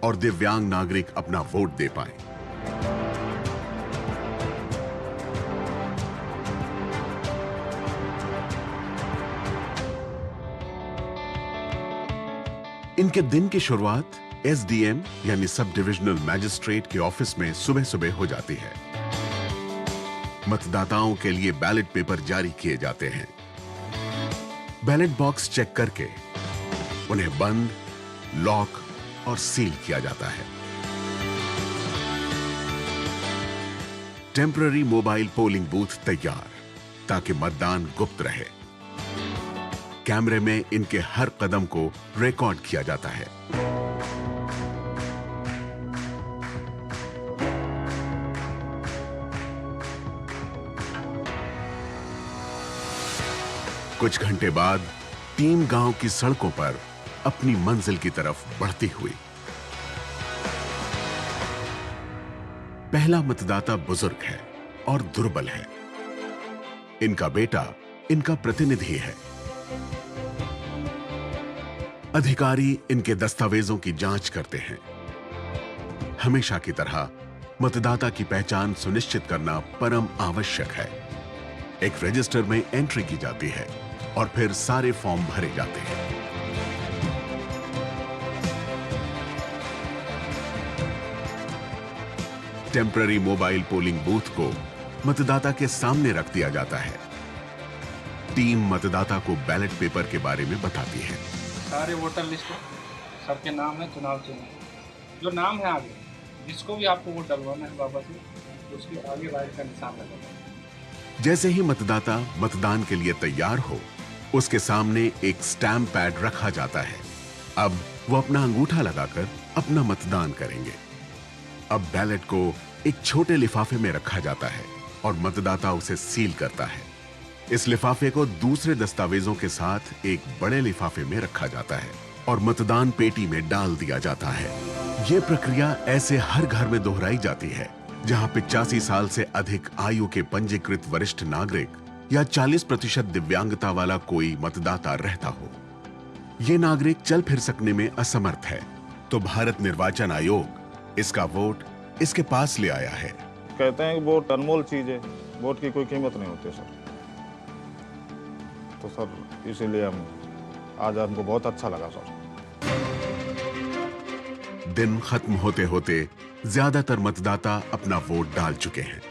और दिव्यांग नागरिक अपना वोट दे पाएं। इनके दिन की शुरुआत एसडीएम यानी सब डिविजनल मैजिस्ट्रेट के ऑफिस में सुबह सुबह हो जाती है। मतदाताओं के लिए बैलेट पेपर जारी किए जाते हैं। बैलेट बॉक्स चेक करके उन्हें बंद, लॉक और सील किया जाता है। टेम्पररी मोबाइल पोलिंग बूथ तैयार ताकि मतदान गुप्त रहे। कैमरे में इनके हर कदम को रिकॉर्ड किया जाता है। कुछ घंटे बाद टीम गांव की सड़कों पर अपनी मंजिल की तरफ बढ़ती हुई। पहला मतदाता बुजुर्ग है और दुर्बल है। इनका बेटा इनका प्रतिनिधि है। अधिकारी इनके दस्तावेजों की जांच करते हैं। हमेशा की तरह मतदाता की पहचान सुनिश्चित करना परम आवश्यक है। एक रजिस्टर में एंट्री की जाती है और फिर सारे फॉर्म भरे जाते हैं। टेम्पररी मोबाइल पोलिंग बूथ को मतदाता के सामने रख दिया जाता है। टीम मतदाता को बैलेट पेपर के बारे में बताती है। सारे वोटर लिस्ट सबके नाम है चुनाव चिन्ह। जो नाम है आगे, जिसको भी आपको वोट डलवाना है वापस में, उसके आगे राइट का निशान लगाना। जैसे ही मतदाता मतदान के लिए तैयार हो, उसके सामने एक स्टैम्प पैड रखा जाता है। अब वो अपना अंगूठा लगाकर अपना मतदान करेंगे। अब बैलेट को एक छोटे लिफाफे में रखा जाता है और मतदाता उसे सील करता है। इस लिफाफे को दूसरे दस्तावेजों के साथ एक बड़े लिफाफे में रखा जाता है और मतदान पेटी में डाल दिया जाता है। यह प्रक्रिया ऐसे हर घर में दोहराई जाती है जहां 85 साल से अधिक आयु के पंजीकृत वरिष्ठ नागरिक या 40% दिव्यांगता वाला कोई मतदाता रहता हो। ये नागरिक चल फिर सकने में असमर्थ है, तो भारत निर्वाचन आयोग इसका वोट इसके पास ले आया है। कहते हैं कि वोट अनमोल चीज है, वोट की कोई कीमत नहीं होती सर। तो सर इसीलिए आज हमको बहुत अच्छा लगा सर। दिन खत्म होते होते ज्यादातर मतदाता अपना वोट डाल चुके हैं।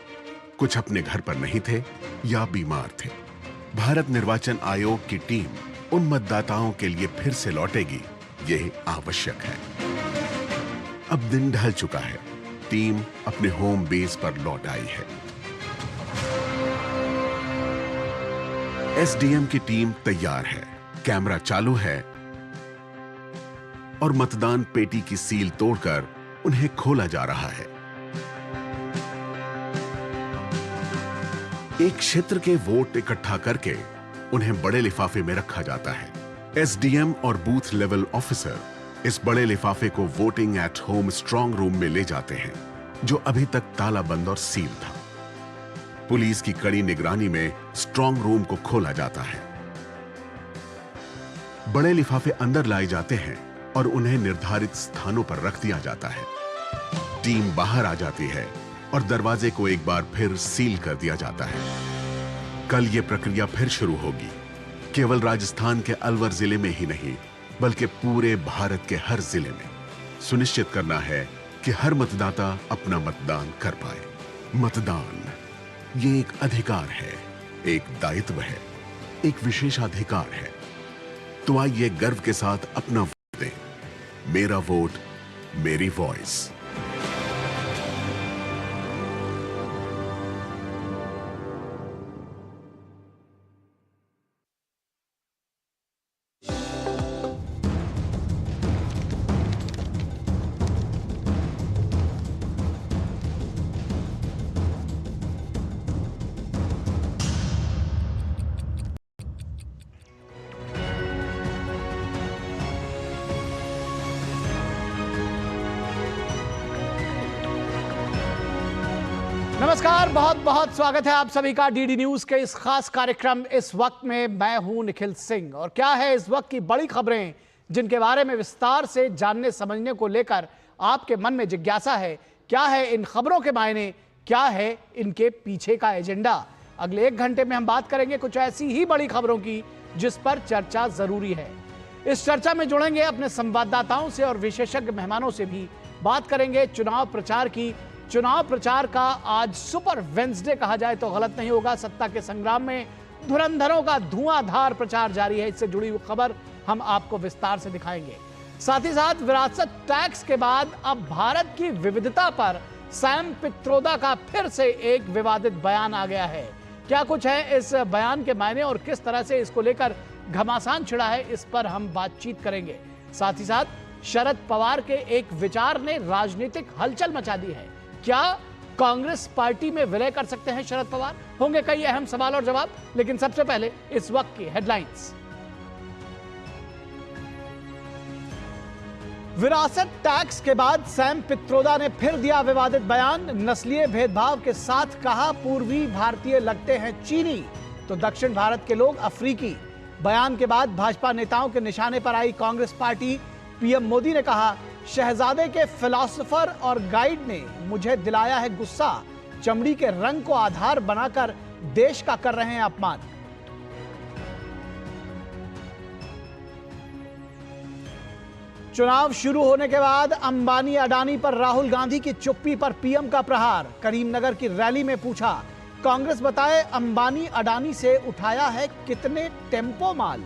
कुछ अपने घर पर नहीं थे या बीमार थे। भारत निर्वाचन आयोग की टीम उन मतदाताओं के लिए फिर से लौटेगी, यह आवश्यक है। अब दिन ढल चुका है। टीम अपने होम बेस पर लौट आई है। एसडीएम की टीम तैयार है, कैमरा चालू है और मतदान पेटी की सील तोड़कर उन्हें खोला जा रहा है। एक क्षेत्र के वोट इकट्ठा करके उन्हें बड़े लिफाफे में रखा जाता है। एसडीएम और बूथ लेवल ऑफिसर इस बड़े लिफाफे को voting at home strong room में ले जाते हैं, जो अभी तक ताला बंद और सील था। पुलिस की कड़ी निगरानी में स्ट्रांग रूम को खोला जाता है। बड़े लिफाफे अंदर लाए जाते हैं और उन्हें निर्धारित स्थानों पर रख दिया जाता है। टीम बाहर आ जाती है और दरवाजे को एक बार फिर सील कर दिया जाता है। कल यह प्रक्रिया फिर शुरू होगी। केवल राजस्थान के अलवर जिले में ही नहीं, बल्कि पूरे भारत के हर जिले में सुनिश्चित करना है कि हर मतदाता अपना मतदान कर पाए। मतदान ये एक अधिकार है, एक दायित्व है, एक विशेषाधिकार है। तो आइए गर्व के साथ अपना वोट दें। मेरा वोट, मेरी वॉइस। नमस्कार, बहुत बहुत स्वागत है आप सभी का डीडी न्यूज के इस खास कार्यक्रम इस वक्त में। मैं हूं निखिल सिंह और क्या है इस वक्त की बड़ी खबरें जिनके बारे में विस्तार से जानने समझने को लेकर आपके मन में जिज्ञासा है, क्या है इन खबरों के मायने, क्या है इनके पीछे का एजेंडा। अगले 1 घंटे में हम बात करेंगे कुछ ऐसी ही बड़ी खबरों की जिस पर चर्चा जरूरी है। इस चर्चा में जुड़ेंगे अपने संवाददाताओं से और विशेषज्ञ मेहमानों से भी। बात करेंगे चुनाव प्रचार की। चुनाव प्रचार का आज सुपर वेंसडे कहा जाए तो गलत नहीं होगा। सत्ता के संग्राम में धुरंधरों का धुआंधार प्रचार जारी है। इससे जुड़ी हुई खबर हम आपको विस्तार से दिखाएंगे। साथ ही साथ विरासत टैक्स के बाद अब भारत की विविधता पर सैम पित्रोदा का फिर से एक विवादित बयान आ गया है। क्या कुछ है इस बयान के मायने और किस तरह से इसको लेकर घमासान छिड़ा है, इस पर हम बातचीत करेंगे। साथ ही साथ शरद पवार के एक विचार ने राजनीतिक हलचल मचा दी है। क्या कांग्रेस पार्टी में विलय कर सकते हैं शरद पवार? होंगे कई अहम सवाल और जवाब, लेकिन सबसे पहले इस वक्त की हेडलाइंस। विरासत टैक्स के बाद सैम पित्रोदा ने फिर दिया विवादित बयान। नस्लीय भेदभाव के साथ कहा पूर्वी भारतीय लगते हैं चीनी तो दक्षिण भारत के लोग अफ्रीकी। बयान के बाद भाजपा नेताओं के निशाने पर आई कांग्रेस पार्टी। पीएम मोदी ने कहा शहजादे के फिलोसोफर और गाइड ने मुझे दिलाया है गुस्सा, चमड़ी के रंग को आधार बनाकर देश का कर रहे हैं अपमान। चुनाव शुरू होने के बाद अंबानी अडानी पर राहुल गांधी की चुप्पी पर पीएम का प्रहार। करीमनगर की रैली में पूछा कांग्रेस बताए अंबानी अडानी से उठाया है कितने टेम्पो माल।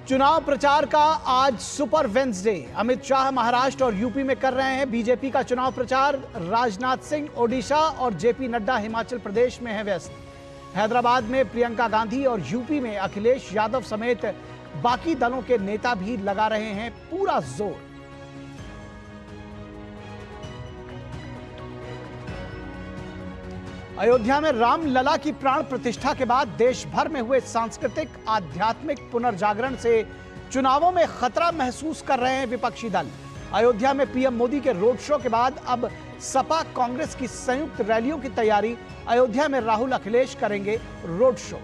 चुनाव प्रचार का आज सुपर वेंसडे। अमित शाह महाराष्ट्र और यूपी में कर रहे हैं बीजेपी का चुनाव प्रचार। राजनाथ सिंह ओडिशा और जेपी नड्डा हिमाचल प्रदेश में है व्यस्त। हैदराबाद में प्रियंका गांधी और यूपी में अखिलेश यादव समेत बाकी दलों के नेता भी लगा रहे हैं पूरा जोर। अयोध्या में रामलला की प्राण प्रतिष्ठा के बाद देश भर में हुए सांस्कृतिक आध्यात्मिक पुनर्जागरण से चुनावों में खतरा महसूस कर रहे हैं विपक्षी दल। अयोध्या में पीएम मोदी के रोड शो के बाद अब सपा कांग्रेस की संयुक्त रैलियों की तैयारी। अयोध्या में राहुल अखिलेश करेंगे रोड शो।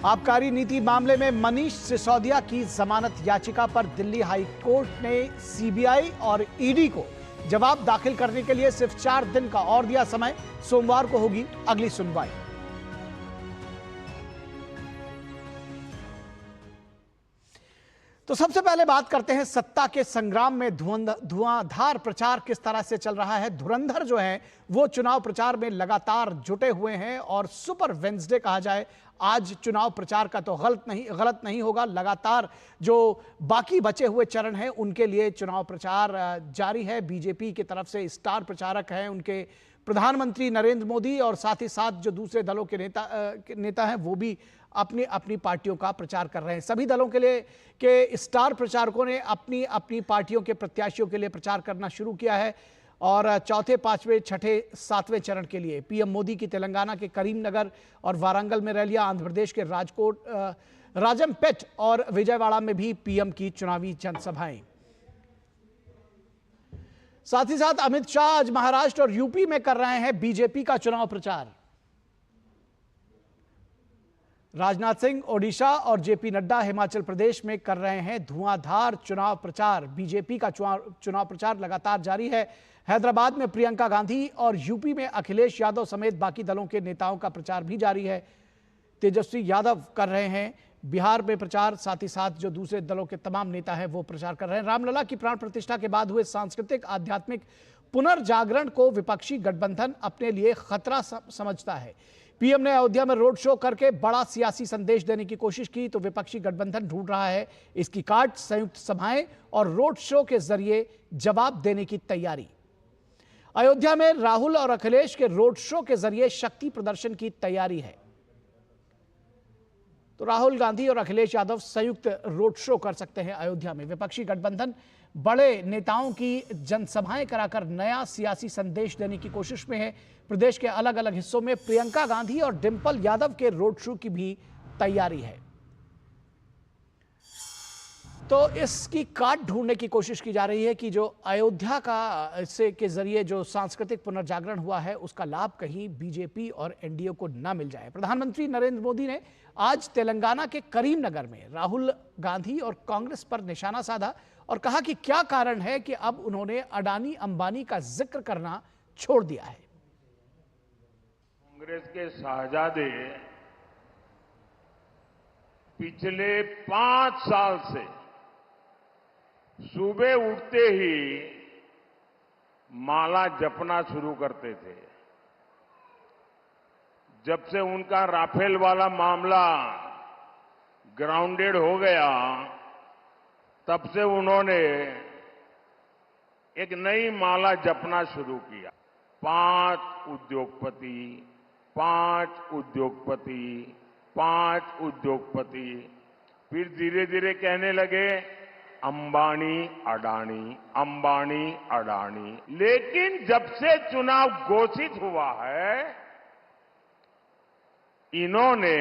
आबकारी नीति मामले में मनीष सिसोदिया की जमानत याचिका पर दिल्ली हाई कोर्ट ने सीबीआई और ईडी को जवाब दाखिल करने के लिए सिर्फ 4 दिन का और दिया समय। सोमवार को होगी अगली सुनवाई। तो सबसे पहले बात करते हैं सत्ता के संग्राम में धुआंधार प्रचार किस तरह से चल रहा है। धुरंधर जो है वो चुनाव प्रचार में लगातार जुटे हुए हैं और सुपर वेंसडे कहा जाए आज चुनाव प्रचार का तो गलत नहीं होगा। लगातार जो बाकी बचे हुए चरण हैं उनके लिए चुनाव प्रचार जारी है। बीजेपी की तरफ से स्टार प्रचारक हैं उनके प्रधानमंत्री नरेंद्र मोदी और साथ ही साथ जो दूसरे दलों के नेता हैं वो भी अपनी अपनी पार्टियों का प्रचार कर रहे हैं। सभी दलों के लिए के स्टार प्रचारकों ने अपनी अपनी पार्टियों के प्रत्याशियों के लिए प्रचार करना शुरू किया है और चौथे, पांचवें, छठे, सातवें चरण के लिए पीएम मोदी की तेलंगाना के करीमनगर और वारंगल में रैलियां, आंध्र प्रदेश के राजमपेट और विजयवाड़ा में भी पीएम की चुनावी जनसभाएं। साथ ही साथ अमित शाह आज महाराष्ट्र और यूपी में कर रहे हैं बीजेपी का चुनाव प्रचार। राजनाथ सिंह ओडिशा और जेपी नड्डा हिमाचल प्रदेश में कर रहे हैं धुआंधार चुनाव प्रचार। बीजेपी का चुनाव प्रचार लगातार जारी है। हैदराबाद में प्रियंका गांधी और यूपी में अखिलेश यादव समेत बाकी दलों के नेताओं का प्रचार भी जारी है। तेजस्वी यादव कर रहे हैं बिहार में प्रचार। साथ ही साथ जो दूसरे दलों के तमाम नेता हैं वो प्रचार कर रहे हैं। रामलला की प्राण प्रतिष्ठा के बाद हुए सांस्कृतिक आध्यात्मिक पुनर्जागरण को विपक्षी गठबंधन अपने लिए खतरा समझता है। पीएम ने अयोध्या में रोड शो करके बड़ा सियासी संदेश देने की कोशिश की तो विपक्षी गठबंधन ढूंढ रहा है इसकी काट। संयुक्त सभाएं और रोड शो के जरिए जवाब देने की तैयारी। अयोध्या में राहुल और अखिलेश के रोड शो के जरिए शक्ति प्रदर्शन की तैयारी है। तो राहुल गांधी और अखिलेश यादव संयुक्त रोड शो कर सकते हैं अयोध्या में। विपक्षी गठबंधन बड़े नेताओं की जनसभाएं कराकर नया सियासी संदेश देने की कोशिश में है। प्रदेश के अलग अलग हिस्सों में प्रियंका गांधी और डिंपल यादव के रोड शो की भी तैयारी है। तो इसकी काट ढूंढने की कोशिश की जा रही है कि जो अयोध्या का इससे के जरिए जो सांस्कृतिक पुनर्जागरण हुआ है उसका लाभ कहीं बीजेपी और एनडीए को ना मिल जाए। प्रधानमंत्री नरेंद्र मोदी ने आज तेलंगाना के करीमनगर में राहुल गांधी और कांग्रेस पर निशाना साधा और कहा कि क्या कारण है कि अब उन्होंने अडानी अंबानी का जिक्र करना छोड़ दिया है। कांग्रेस के शाहजादे पिछले 5 साल से सुबह उठते ही माला जपना शुरू करते थे। जब से उनका राफेल वाला मामला ग्राउंडेड हो गया, तब से उन्होंने एक नई माला जपना शुरू किया। 5 उद्योगपति, 5 उद्योगपति, 5 उद्योगपति। फिर धीरे धीरे कहने लगे अंबानी अडानी, अंबानी अडानी। लेकिन जब से चुनाव घोषित हुआ है, इन्होंने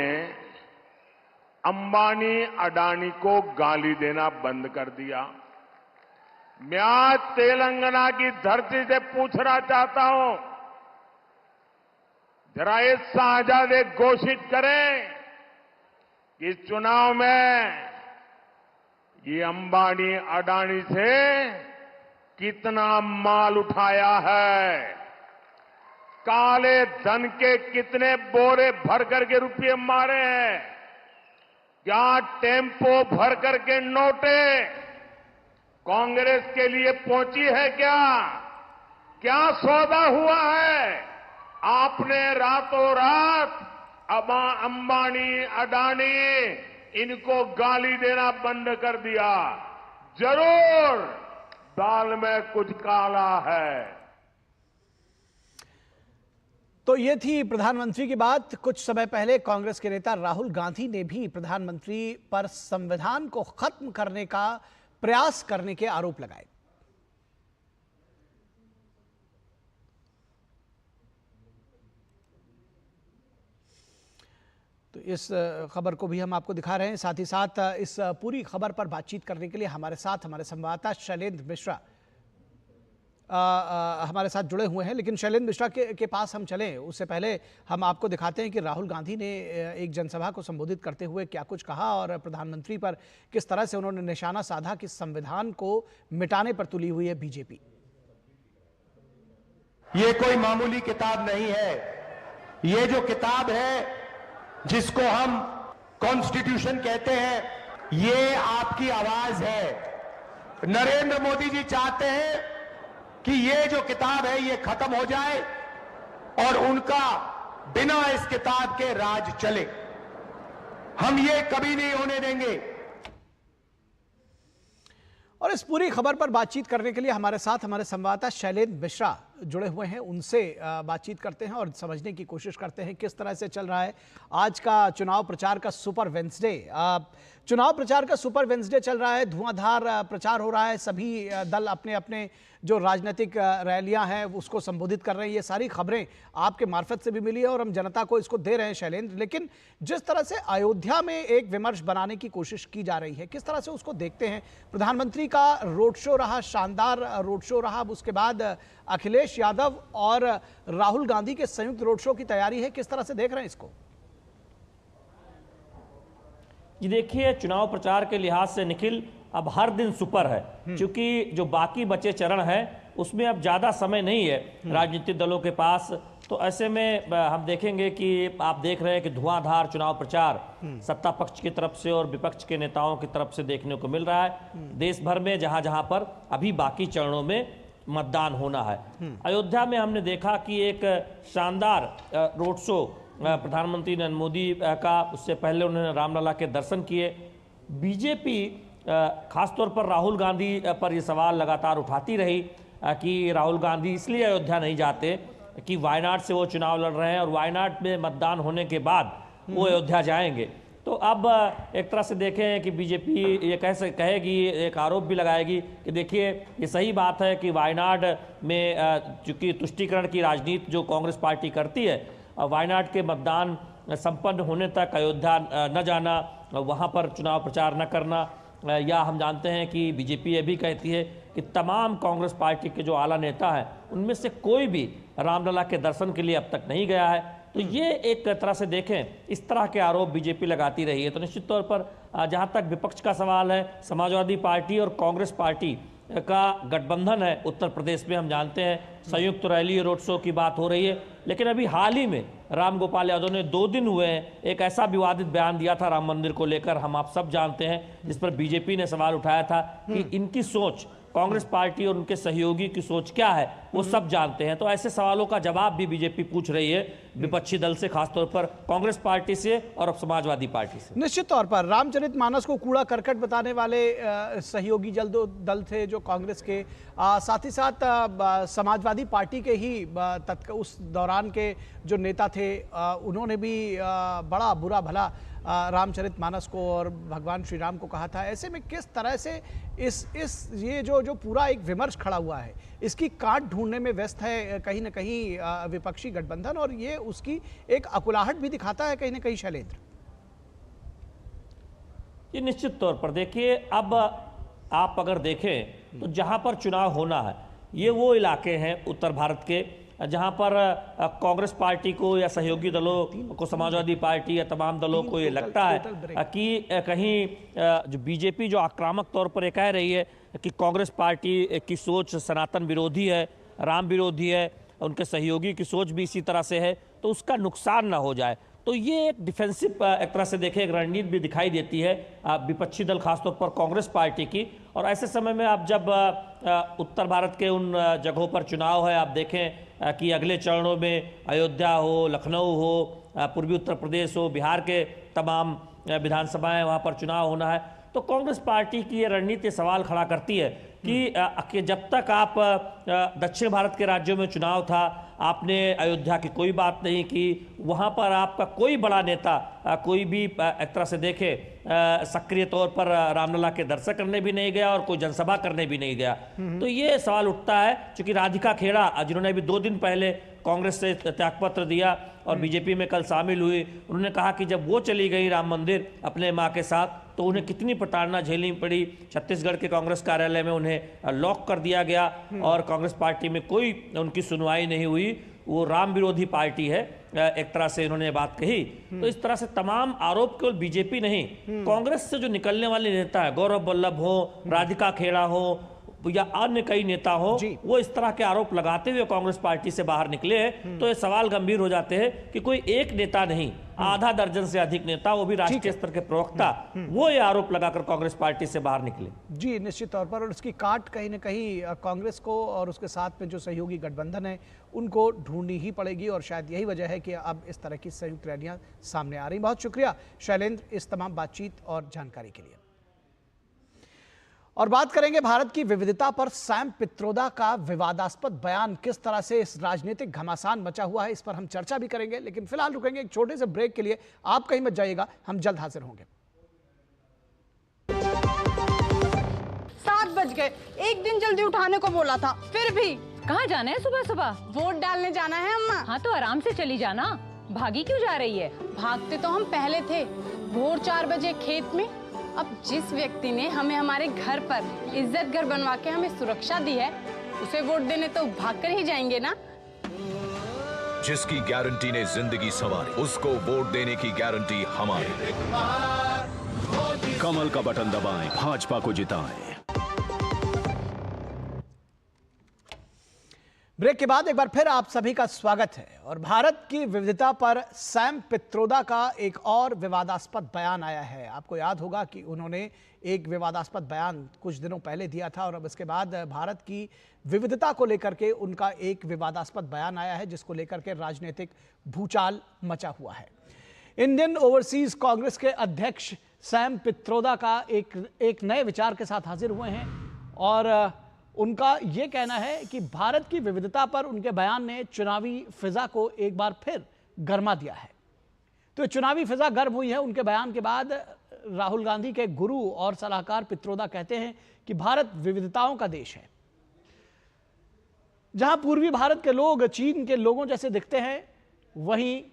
अंबानी अडानी को गाली देना बंद कर दिया। मैं आज तेलंगाना की धरती से पूछना चाहता हूं, जरा ये शाहजादे घोषित करें कि इस चुनाव में ये अंबानी अडानी से कितना माल उठाया है, काले धन के कितने बोरे भर करके रुपये मारे हैं, क्या टेम्पो भर करके नोटे कांग्रेस के लिए पहुंची है, क्या सौदा हुआ है। आपने रातों रात अंबानी अडानी इनको गाली देना बंद कर दिया। जरूर दाल में कुछ काला है। तो ये थी प्रधानमंत्री की बात। कुछ समय पहले कांग्रेस के नेता राहुल गांधी ने भी प्रधानमंत्री पर संविधान को खत्म करने का प्रयास करने के आरोप लगाए। तो इस खबर को भी हम आपको दिखा रहे हैं। साथ ही साथ इस पूरी खबर पर बातचीत करने के लिए हमारे साथ हमारे संवाददाता शैलेंद्र मिश्रा हमारे साथ जुड़े हुए हैं। लेकिन शैलेंद्र मिश्रा के पास हम चलें उससे पहले हम आपको दिखाते हैं कि राहुल गांधी ने एक जनसभा को संबोधित करते हुए क्या कुछ कहा और प्रधानमंत्री पर किस तरह से उन्होंने निशाना साधा कि संविधान को मिटाने पर तुली हुई है बीजेपी। ये कोई मामूली किताब नहीं है। ये जो किताब है जिसको हम कॉन्स्टिट्यूशन कहते हैं, ये आपकी आवाज है। नरेंद्र मोदी जी चाहते हैं कि ये जो किताब है ये खत्म हो जाए और उनका बिना इस किताब के राज चले। हम ये कभी नहीं होने देंगे। और इस पूरी खबर पर बातचीत करने के लिए हमारे साथ हमारे संवाददाता शैलेंद्र मिश्रा जुड़े हुए हैं। उनसे बातचीत करते हैं और समझने की कोशिश करते हैं किस तरह से चल रहा है आज का चुनाव प्रचार का सुपर वेडनेसडे। चुनाव प्रचार का सुपर वेडनेसडे चल रहा है, धुआंधार प्रचार हो रहा है। सभी दल अपने अपने जो राजनीतिक रैलियां हैं उसको संबोधित कर रहे हैं। ये सारी खबरें आपके मार्फत से भी मिली है और हम जनता को इसको दे रहे हैं शैलेंद्र। लेकिन जिस तरह से अयोध्या में एक विमर्श बनाने की कोशिश की जा रही है, किस तरह से उसको देखते हैं? प्रधानमंत्री का रोड शो रहा, शानदार रोड शो रहा। उसके बाद अखिलेश यादव और राहुल गांधी के संयुक्त रोड शो की तैयारी है। किस तरह से देख रहे हैं इसको? ये देखिए, चुनाव प्रचार के लिहाज से निखिल अब हर दिन सुपर है, क्योंकि जो बाकी बचे चरण हैं उसमें अब ज़्यादा समय नहीं है राजनीतिक दलों के पास। तो ऐसे में हम देखेंगे कि आप देख रहे हैं कि धुआंधार चुनाव प्रचार सत्ता पक्ष की तरफ से और विपक्ष के नेताओं की तरफ से देखने को मिल रहा है। देश भर में जहां जहां पर अभी बाकी चरणों में मतदान होना है। अयोध्या में हमने देखा कि एक शानदार रोड शो प्रधानमंत्री नरेंद्र मोदी का, उससे पहले उन्होंने रामलला के दर्शन किए। बीजेपी खासतौर पर राहुल गांधी पर ये सवाल लगातार उठाती रही कि राहुल गांधी इसलिए अयोध्या नहीं जाते कि वायनाड से वो चुनाव लड़ रहे हैं और वायनाड में मतदान होने के बाद वो अयोध्या जाएंगे। तो अब एक तरह से देखें कि बीजेपी ये कहेगी, एक आरोप भी लगाएगी कि देखिए ये सही बात है कि वायनाड में चूंकि तुष्टीकरण की राजनीति जो कांग्रेस पार्टी करती है, वायनाड के मतदान संपन्न होने तक अयोध्या न जाना, वहाँ पर चुनाव प्रचार न करना, या हम जानते हैं कि बीजेपी ये भी कहती है कि तमाम कांग्रेस पार्टी के जो आला नेता हैं उनमें से कोई भी रामलला के दर्शन के लिए अब तक नहीं गया है। तो ये एक तरह से देखें, इस तरह के आरोप बीजेपी लगाती रही है। तो निश्चित तौर पर जहां तक विपक्ष का सवाल है, समाजवादी पार्टी और कांग्रेस पार्टी का गठबंधन है उत्तर प्रदेश में, हम जानते हैं संयुक्त रैली रोड शो की बात हो रही है। लेकिन अभी हाल ही में राम गोपाल यादव ने 2 दिन हुए हैं एक ऐसा विवादित बयान दिया था राम मंदिर को लेकर, हम आप सब जानते हैं, जिस पर बीजेपी ने सवाल उठाया था कि इनकी सोच, कांग्रेस पार्टी और उनके सहयोगी की सोच क्या है वो सब जानते हैं। तो ऐसे सवालों का जवाब भी बीजेपी पूछ रही है विपक्षी दल से, खासतौर पर कांग्रेस पार्टी से और अब समाजवादी पार्टी से। निश्चित तौर पर रामचरितमानस को कूड़ा करकट बताने वाले सहयोगी दल थे जो कांग्रेस के, साथ ही साथ समाजवादी पार्टी के ही उस दौरान के जो नेता थे, उन्होंने भी बड़ा बुरा भला रामचरितमानस को और भगवान श्री राम को कहा था। ऐसे में किस तरह से ये जो पूरा एक विमर्श खड़ा हुआ है, इसकी काट ढूंढने में व्यस्त है कहीं ना कहीं विपक्षी गठबंधन, और ये उसकी एक अकुलाहट भी दिखाता है कहीं ना कहीं शैलेंद्र। ये निश्चित तौर पर देखिए, अब आप अगर देखें तो जहां पर चुनाव होना है ये वो इलाके हैं उत्तर भारत के जहां पर कांग्रेस पार्टी को या सहयोगी दलों को, समाजवादी पार्टी या तमाम दलों को ये लगता है कि कहीं जो बीजेपी जो आक्रामक तौर पर ये कह रही है कि कांग्रेस पार्टी की सोच सनातन विरोधी है, राम विरोधी है, उनके सहयोगी की सोच भी इसी तरह से है, तो उसका नुकसान ना हो जाए। तो ये एक डिफेंसिव एक तरह से देखें एक रणनीति भी दिखाई देती है विपक्षी दल खासतौर पर कांग्रेस पार्टी की। और ऐसे समय में आप जब उत्तर भारत के उन जगहों पर चुनाव है, आप देखें कि अगले चरणों में अयोध्या हो, लखनऊ हो, पूर्वी उत्तर प्रदेश हो, बिहार के तमाम विधानसभाएं वहाँ पर चुनाव होना है, तो कांग्रेस पार्टी की ये रणनीति सवाल खड़ा करती है कि जब तक आप दक्षिण भारत के राज्यों में चुनाव था, आपने अयोध्या की कोई बात नहीं की, वहाँ पर आपका कोई बड़ा नेता कोई भी एक तरह से देखे सक्रिय तौर पर रामलला के दर्शन करने भी नहीं गया और कोई जनसभा करने भी नहीं गया। तो ये सवाल उठता है, क्योंकि राधिका खेड़ा जिन्होंने अभी 2 दिन पहले कांग्रेस से त्यागपत्र दिया और बीजेपी में कल शामिल हुई, उन्होंने कहा कि जब वो चली गई राम मंदिर अपने मां के साथ तो उन्हें कितनी प्रताड़ना झेलनी पड़ी। छत्तीसगढ़ के कांग्रेस कार्यालय में उन्हें लॉक कर दिया गया और कांग्रेस पार्टी में कोई उनकी सुनवाई नहीं हुई। वो राम विरोधी पार्टी है, एक तरह से इन्होंने बात कही। तो इस तरह से तमाम आरोप केवल बीजेपी नहीं, कांग्रेस से जो निकलने वाले नेता है, गौरव वल्लभ हो, राधिका खेड़ा हो या अन्य कई नेता हो, वो इस तरह के आरोप लगाते हुए कांग्रेस पार्टी से बाहर निकले हैं। तो ये सवाल गंभीर हो जाते हैं कि कोई एक नेता नहीं, आधा दर्जन से अधिक नेता, वो भी राष्ट्रीय स्तर के प्रवक्ता, वो ये आरोप लगाकर कांग्रेस पार्टी से बाहर निकले। जी निश्चित तौर पर, और इसकी काट कहीं ना कहीं कांग्रेस को और उसके साथ में जो सहयोगी गठबंधन है उनको ढूंढनी ही पड़ेगी, और शायद यही वजह है कि अब इस तरह की संयुक्त रैलियां सामने आ रही। बहुत शुक्रिया शैलेंद्र इस तमाम बातचीत और जानकारी के लिए। और बात करेंगे भारत की विविधता पर सैम पित्रोदा का विवादास्पद बयान किस तरह से इस राजनीतिक घमासान मचा हुआ है, इस पर हम चर्चा भी करेंगे। लेकिन फिलहाल रुकेंगे एक छोटे से ब्रेक के लिए, आप कहीं मत जाइएगा, हम जल्द हाजिर होंगे। 7 बज गए, एक दिन जल्दी उठाने को बोला था, फिर भी। कहाँ जाना है सुबह सुबह? वोट डालने जाना है अम्मा। हाँ तो आराम से चली जाना, भागी क्यों जा रही है? भागते तो हम पहले थे, भोर 4 बजे खेत में। अब जिस व्यक्ति ने हमें हमारे घर पर इज्जत घर बनवा के हमें सुरक्षा दी है, उसे वोट देने तो भाग कर ही जाएंगे ना। जिसकी गारंटी ने जिंदगी संवारी, उसको वोट देने की गारंटी हमारी। कमल का बटन दबाएं, भाजपा को जिताएं। ब्रेक के बाद एक बार फिर आप सभी का स्वागत है। और भारत की विविधता पर सैम पित्रोदा का एक और विवादास्पद बयान आया है। आपको याद होगा कि उन्होंने एक विवादास्पद बयान कुछ दिनों पहले दिया था, और अब इसके बाद भारत की विविधता को लेकर के उनका एक विवादास्पद बयान आया है, जिसको लेकर के राजनीतिक भूचाल मचा हुआ है। इंडियन ओवरसीज कांग्रेस के अध्यक्ष सैम पित्रोदा का एक नए विचार के साथ हाजिर हुए हैं, और उनका यह कहना है कि भारत की विविधता पर उनके बयान ने चुनावी फिजा को एक बार फिर गरमा दिया है। तो चुनावी फिजा गर्म हुई है उनके बयान के बाद। राहुल गांधी के गुरु और सलाहकार पित्रोदा कहते हैं कि भारत विविधताओं का देश है। जहां पूर्वी भारत के लोग चीन के लोगों जैसे दिखते हैं, वहीं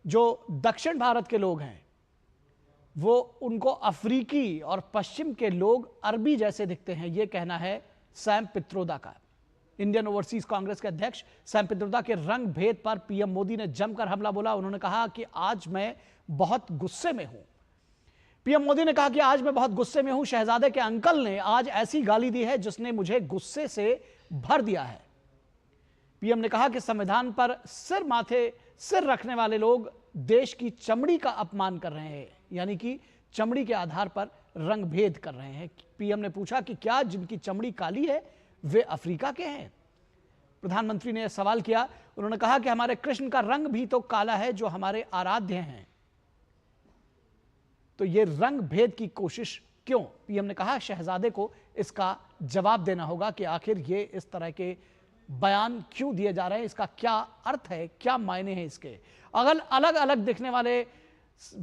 जो दक्षिण भारत के लोग हैं वो उनको अफ्रीकी और पश्चिम के लोग अरबी जैसे दिखते हैं। यह कहना है सैम पित्रोदा का। इंडियन ओवरसीज कांग्रेस के अध्यक्ष सैम पित्रोदा के रंग भेद पर पीएम मोदी ने जमकर हमला बोला। उन्होंने कहा कि आज मैं बहुत गुस्से में हूं। पीएम मोदी ने कहा कि आज मैं बहुत गुस्से में हूं। शहजादे के अंकल ने आज ऐसी गाली दी है जिसने मुझे गुस्से से भर दिया है। पीएम ने कहा कि संविधान पर सिर रखने वाले लोग देश की चमड़ी का अपमान कर रहे हैं, यानी कि चमड़ी के आधार पर रंग भेद कर रहे हैं। पीएम ने पूछा कि क्या जिनकी चमड़ी काली है वे अफ्रीका के हैं? प्रधानमंत्री ने सवाल किया। उन्होंने कहा कि हमारे कृष्ण का रंग भी तो काला है जो हमारे आराध्य हैं, तो ये रंग भेद की कोशिश क्यों? पीएम ने कहा शहजादे को इसका जवाब देना होगा कि आखिर ये इस तरह के बयान क्यों दिए जा रहे हैं, इसका क्या अर्थ है, क्या मायने हैं इसके। अगर अलग अलग दिखने वाले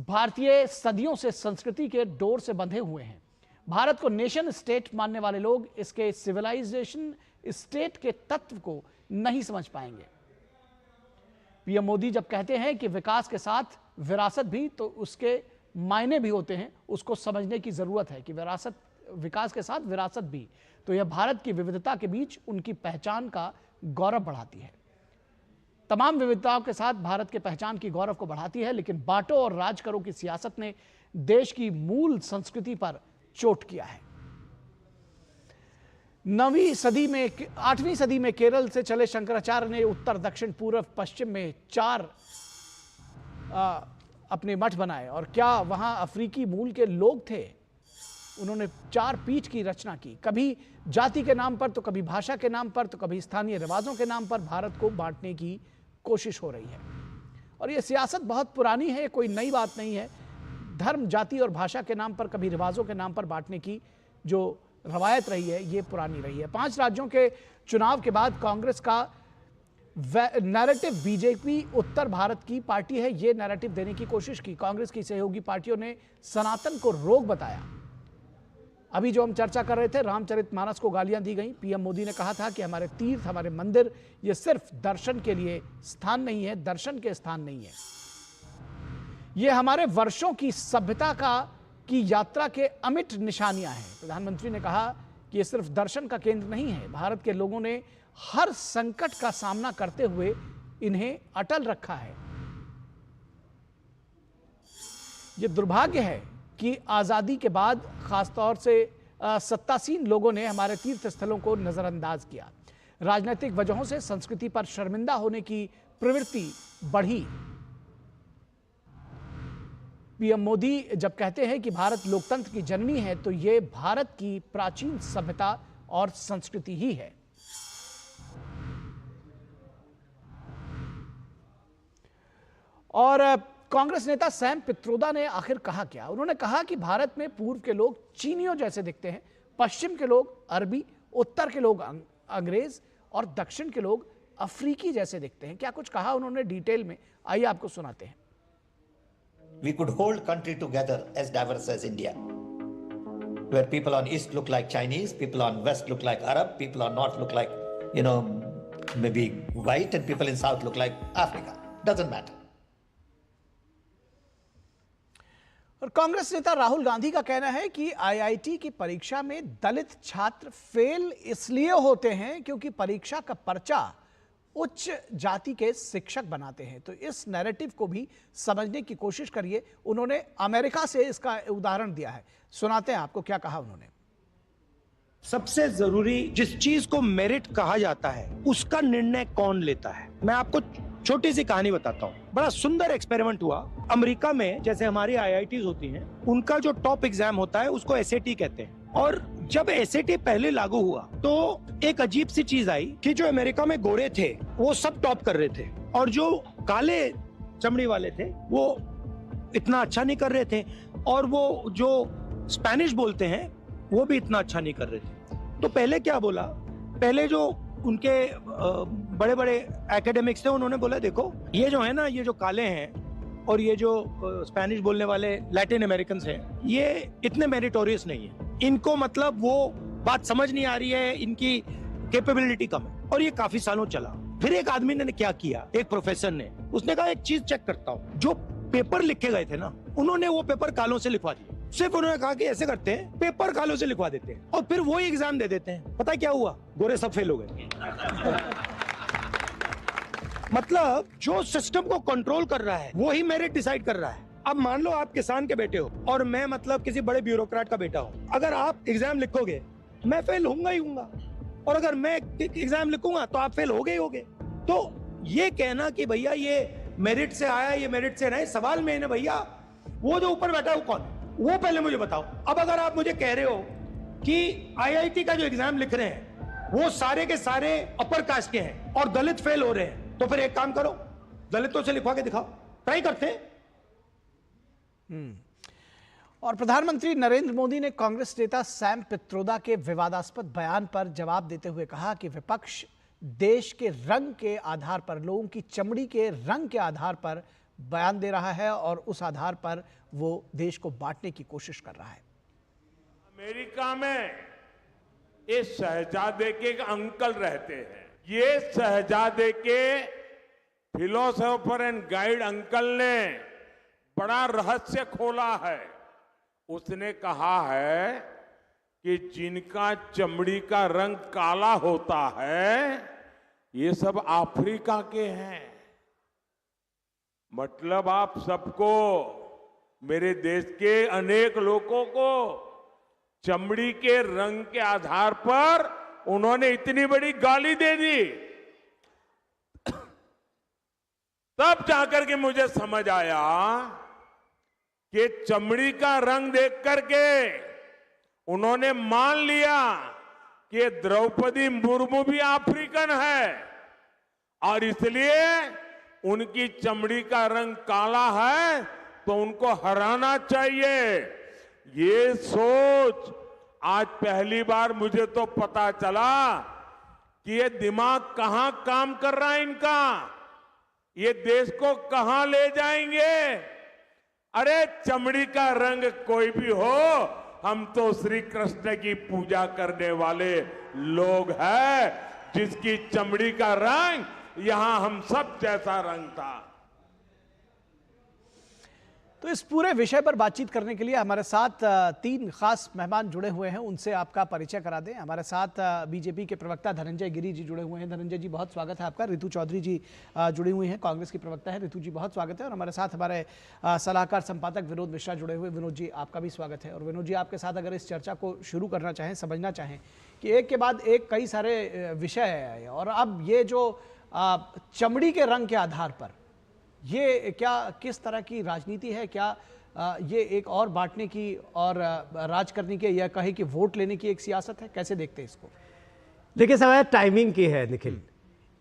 भारतीय सदियों से संस्कृति के डोर से बंधे हुए हैं। भारत को नेशन स्टेट मानने वाले लोग इसके सिविलाइजेशन स्टेट के तत्व को नहीं समझ पाएंगे। पीएम मोदी जब कहते हैं कि विकास के साथ विरासत भी, तो उसके मायने भी होते हैं, उसको समझने की जरूरत है कि विकास के साथ विरासत भी, तो यह भारत की विविधता के बीच उनकी पहचान का गौरव बढ़ाती है। तमाम विविधताओं के साथ भारत के पहचान की गौरव को बढ़ाती है, लेकिन बांटो और राज करो की सियासत ने देश की मूल संस्कृति पर चोट किया है। 8वीं सदी में केरल से चले शंकराचार्य ने उत्तर, दक्षिण, पूर्व, पश्चिम में 4 अपने मठ बनाए। और क्या वहां अफ्रीकी मूल के लोग थे? उन्होंने 4 पीठ की रचना की, कभी जाति के नाम पर, तो कभी भाषा के नाम पर, तो कभी स्थानीय रिवाजों के नाम पर भारत को बांटने की कोशिश हो रही है। और यह सियासत बहुत पुरानी है, कोई नई बात नहीं है। धर्म, जाति और भाषा के नाम पर, कभी रिवाजों के नाम पर बांटने की जो रवायत रही है, ये पुरानी रही है। 5 राज्यों के चुनाव के बाद कांग्रेस का नैरेटिव बीजेपी उत्तर भारत की पार्टी है, ये नैरेटिव देने की कोशिश की। कांग्रेस की सहयोगी पार्टियों ने सनातन को रोग बताया। अभी जो हम चर्चा कर रहे थे, रामचरितमानस को गालियां दी गई। पीएम मोदी ने कहा था कि हमारे तीर्थ, हमारे मंदिर, ये सिर्फ दर्शन के लिए स्थान नहीं है, दर्शन के स्थान नहीं है, ये हमारे वर्षों की सभ्यता की यात्रा के अमिट निशानियां हैं। प्रधानमंत्री ने कहा कि ये सिर्फ दर्शन का केंद्र नहीं है, भारत के लोगों ने हर संकट का सामना करते हुए इन्हें अटल रखा है। ये दुर्भाग्य है कि आजादी के बाद खासतौर से सत्तासीन लोगों ने हमारे तीर्थ स्थलों को नजरअंदाज किया। राजनीतिक वजहों से संस्कृति पर शर्मिंदा होने की प्रवृत्ति बढ़ी। पीएम मोदी जब कहते हैं कि भारत लोकतंत्र की जननी है, तो ये भारत की प्राचीन सभ्यता और संस्कृति ही है। और कांग्रेस नेता सैम पित्रोदा ने आखिर कहा क्या? उन्होंने कहा कि भारत में पूर्व के लोग चीनियों जैसे दिखते हैं, पश्चिम के लोग अरबी, उत्तर के लोग अंग्रेज और दक्षिण के लोग अफ्रीकी जैसे दिखते हैं। क्या कुछ कहा उन्होंने डिटेल में, आइए आपको सुनाते हैं। We could hold country together as diverse as India, where people on east look like Chinese, people on west look like Arab, people on north look like, maybe white, and people in south look like Africa. Doesn't matter. और कांग्रेस नेता राहुल गांधी का कहना है कि IIT की परीक्षा में दलित छात्र फेल इसलिए होते हैं क्योंकि परीक्षा का पर्चा उच्च जाति के शिक्षक बनाते हैं। तो इस नैरेटिव को भी समझने की कोशिश करिए। उन्होंने अमेरिका से इसका उदाहरण दिया है, सुनाते हैं आपको क्या कहा उन्होंने। सबसे जरूरी जिस चीज को मेरिट कहा जाता है, उसका निर्णय कौन लेता है? मैं आपको छोटी सी कहानी बताता हूँ। बड़ा सुंदर एक्सपेरिमेंट हुआ अमेरिका में। जैसे हमारी आईआईटीज होती हैं, उनका जो टॉप एग्जाम होता है उसको एसएटी कहते हैं। और जब एसएटी पहले लागू हुआ तो एक अजीब सी चीज आई कि जो अमेरिका में गोरे थे वो सब टॉप कर रहे थे, और जो काले चमड़ी वाले थे वो इतना अच्छा नहीं कर रहे थे, और वो जो स्पेनिश बोलते हैं वो भी इतना अच्छा नहीं कर रहे थे। तो पहले क्या बोला, पहले जो उनके बड़े बड़े एकेडमिक्स थे उन्होंने बोला देखो ये जो है ना, ये जो काले हैं और ये जो स्पेनिश बोलने वाले लैटिन अमेरिकन हैं, ये इतने मेरिटोरियस नहीं है, इनको मतलब वो बात समझ नहीं आ रही है, इनकी कैपेबिलिटी कम है। और ये काफी सालों चला। फिर एक आदमी ने क्या किया, एक प्रोफेसर ने, उसने कहा एक चीज चेक करता हूँ, जो पेपर लिख के गए थे ना, उन्होंने वो पेपर कालों से लिखवा दिए। सिर्फ उन्होंने कहा कि ऐसे करते हैं, पेपर कालों से लिखवा देते हैं और फिर वही एग्जाम दे देते हैं। पता है क्या हुआ? गोरे सब फेल हो गए। मतलब जो सिस्टम को कंट्रोल कर रहा है वो ही मेरिट डिसाइड कर रहा है। अब मान लो आप किसान के बेटे हो और मैं मतलब किसी बड़े ब्यूरोक्रेट का बेटा हूं। अगर आप एग्जाम लिखोगे मैं फेल होऊंगा ही होऊंगा, और अगर मैं एग्जाम लिखूंगा तो आप फेल हो गए होगे। तो ये कहना कि भैया ये मेरिट से आया, ये मेरिट से नहीं, सवाल में है भैया वो जो ऊपर बैठा है वो कौन, वो पहले मुझे बताओ। अब अगर आप मुझे कह रहे हो कि आईआईटी का जो एग्जाम लिख रहे हैं वो सारे के सारे अपर कास्ट के हैं और दलित फेल हो रहे हैं, तो फिर एक काम करो, दलितों से लिखवा के दिखाओ। ट्राई करते हैं। और प्रधानमंत्री नरेंद्र मोदी ने कांग्रेस नेता सैम पित्रोदा के विवादास्पद बयान पर जवाब देते हुए कहा कि विपक्ष देश के रंग के आधार पर, लोगों की चमड़ी के रंग के आधार पर बयान दे रहा है और उस आधार पर वो देश को बांटने की कोशिश कर रहा है। अमेरिका में इस शहजादे के अंकल रहते हैं। ये शहजादे के फिलोसोफर एंड गाइड अंकल ने बड़ा रहस्य खोला है। उसने कहा है कि जिनका चमड़ी का रंग काला होता है ये सब अफ्रीका के हैं। मतलब आप सबको, मेरे देश के अनेक लोगों को चमड़ी के रंग के आधार पर उन्होंने इतनी बड़ी गाली दे दी। तब जाकर के मुझे समझ आया कि चमड़ी का रंग देख करके उन्होंने मान लिया कि द्रौपदी मुर्मू भी अफ्रीकन है और इसलिए उनकी चमड़ी का रंग काला है तो उनको हराना चाहिए। ये सोच आज पहली बार मुझे तो पता चला कि ये दिमाग कहां काम कर रहा है इनका, ये देश को कहां ले जाएंगे। अरे चमड़ी का रंग कोई भी हो, हम तो श्री कृष्ण की पूजा करने वाले लोग हैं, जिसकी चमड़ी का रंग यहां हम सब जैसा रंग था। तो इस पूरे विषय पर बातचीत करने के लिए हमारे साथ तीन खास मेहमान जुड़े हुए हैं, उनसे आपका परिचय करा दें। हमारे साथ बीजेपी के प्रवक्ता धनंजय गिरी जी जुड़े हुए हैं। धनंजय जी बहुत स्वागत है आपका। रितु चौधरी जी जुड़ी हुई हैं, कांग्रेस की प्रवक्ता है। रितु जी बहुत स्वागत है। और हमारे साथ हमारे सलाहकार संपादक विनोद मिश्रा जुड़े हुए। विनोद जी आपका भी स्वागत है। और विनोद जी आपके साथ अगर इस चर्चा को शुरू करना चाहें, समझना चाहें कि एक के बाद एक कई सारे विषय है और अब ये जो चमड़ी के रंग के आधार पर ये क्या किस तरह की राजनीति है? क्या ये एक और बांटने की और राज करने की, या कहे कि वोट लेने की एक सियासत है? कैसे देखते हैं इसको? देखिए सवाल टाइमिंग की है निखिल।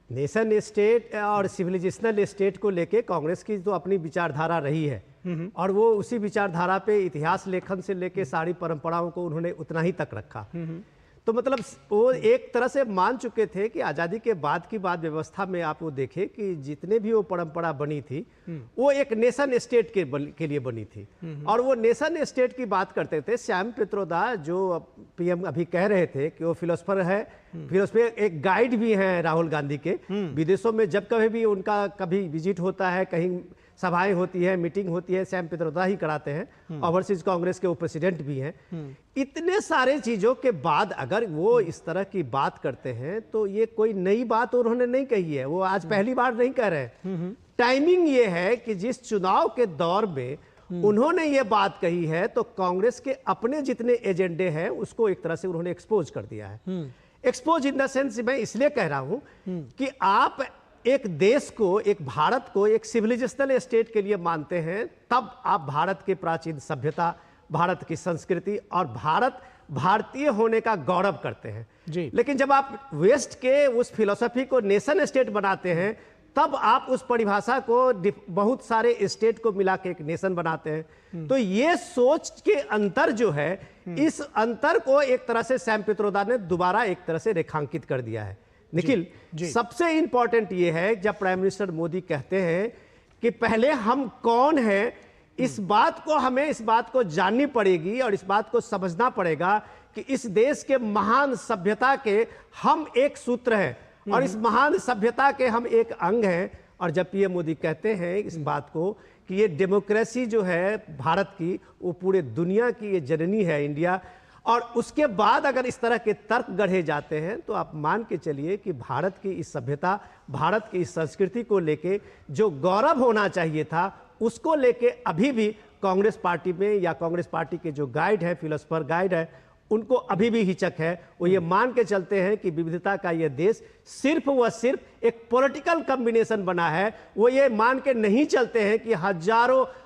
नेशन स्टेट और सिविलाइजेशनल स्टेट को लेके कांग्रेस की जो अपनी विचारधारा रही है और वो उसी विचारधारा पे इतिहास लेखन से लेके सारी परंपराओं को उन्होंने उतना ही तक रखा। तो मतलब वो एक तरह से मान चुके थे कि आज़ादी के बाद की बात व्यवस्था में आप वो देखें कि जितने भी वो परंपरा बनी थी वो एक नेशन स्टेट के लिए बनी थी और वो नेशन स्टेट की बात करते थे। सैम पित्रोदा जो पीएम अभी कह रहे थे कि वो फिलोसफर है, फिलोसफर एक गाइड भी हैं राहुल गांधी के। विदेशों में जब कभी भी उनका कभी विजिट होता है, कहीं सभाएं होती है, मीटिंग होती है, सैम पित्रोदा ही कराते हैं। ओवरसीज कांग्रेस के वो प्रेसिडेंट भी हैं। इतने सारे चीजों के बाद अगर वो इस तरह की बात करते हैं तो ये कोई नई बात उन्होंने नहीं कही है, वो आज पहली बार नहीं कह रहे हैं। टाइमिंग ये है कि जिस चुनाव के दौर में उन्होंने ये बात कही है तो कांग्रेस के अपने जितने एजेंडे हैं उसको एक तरह से उन्होंने एक्सपोज कर दिया है। एक्सपोज इन द सेंस मैं इसलिए कह रहा हूं कि आप एक देश को, एक भारत को एक सिविलाइजेशनल स्टेट के लिए मानते हैं, तब आप भारत की प्राचीन सभ्यता, भारत की संस्कृति और भारतीय होने का गौरव करते हैं जी। लेकिन जब आप वेस्ट के उस फिलॉसफी को नेशन स्टेट बनाते हैं तब आप उस परिभाषा को बहुत सारे स्टेट को मिला के एक नेशन बनाते हैं। तो ये सोच के अंतर जो है, इस अंतर को एक तरह से सैम पित्रोदा ने दोबारा एक तरह से रेखांकित कर दिया है। निखिल, सबसे इंपॉर्टेंट ये है जब प्राइम मिनिस्टर मोदी कहते हैं कि पहले हम कौन हैं, इस बात को जाननी पड़ेगी और इस बात को समझना पड़ेगा कि इस देश के महान सभ्यता के हम एक सूत्र हैं और इस महान सभ्यता के हम एक अंग हैं। और जब पीएम मोदी कहते हैं इस बात को कि ये डेमोक्रेसी जो है भारत की, वो पूरे दुनिया की ये जननी है इंडिया। और उसके बाद अगर इस तरह के तर्क गढ़े जाते हैं तो आप मान के चलिए कि भारत की इस सभ्यता, भारत की इस संस्कृति को लेके जो गौरव होना चाहिए था, उसको लेके अभी भी कांग्रेस पार्टी में या कांग्रेस पार्टी के जो गाइड है, फिलोसफर गाइड है, उनको अभी भी हिचक है। वो ये मान के चलते हैं कि विविधता का ये देश सिर्फ व सिर्फ एक पॉलिटिकल कॉम्बिनेशन बना है। वो ये मान के नहीं चलते हैं कि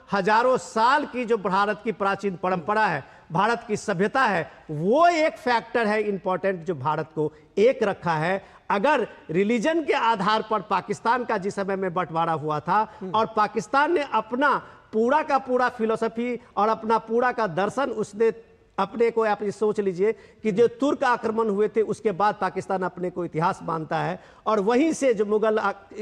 हजारों साल की जो भारत की प्राचीन परंपरा है, भारत की सभ्यता है, वो एक फैक्टर है इंपॉर्टेंट जो भारत को एक रखा है। अगर रिलीजन के आधार पर पाकिस्तान का जिस समय में बंटवारा हुआ था और पाकिस्तान ने अपना पूरा का पूरा फिलोसफी और अपना पूरा का दर्शन उसने अपने को, आप सोच लीजिए कि जो तुर्क आक्रमण हुए थे उसके बाद पाकिस्तान अपने को इतिहास मानता है, और वहीं से जो मुगल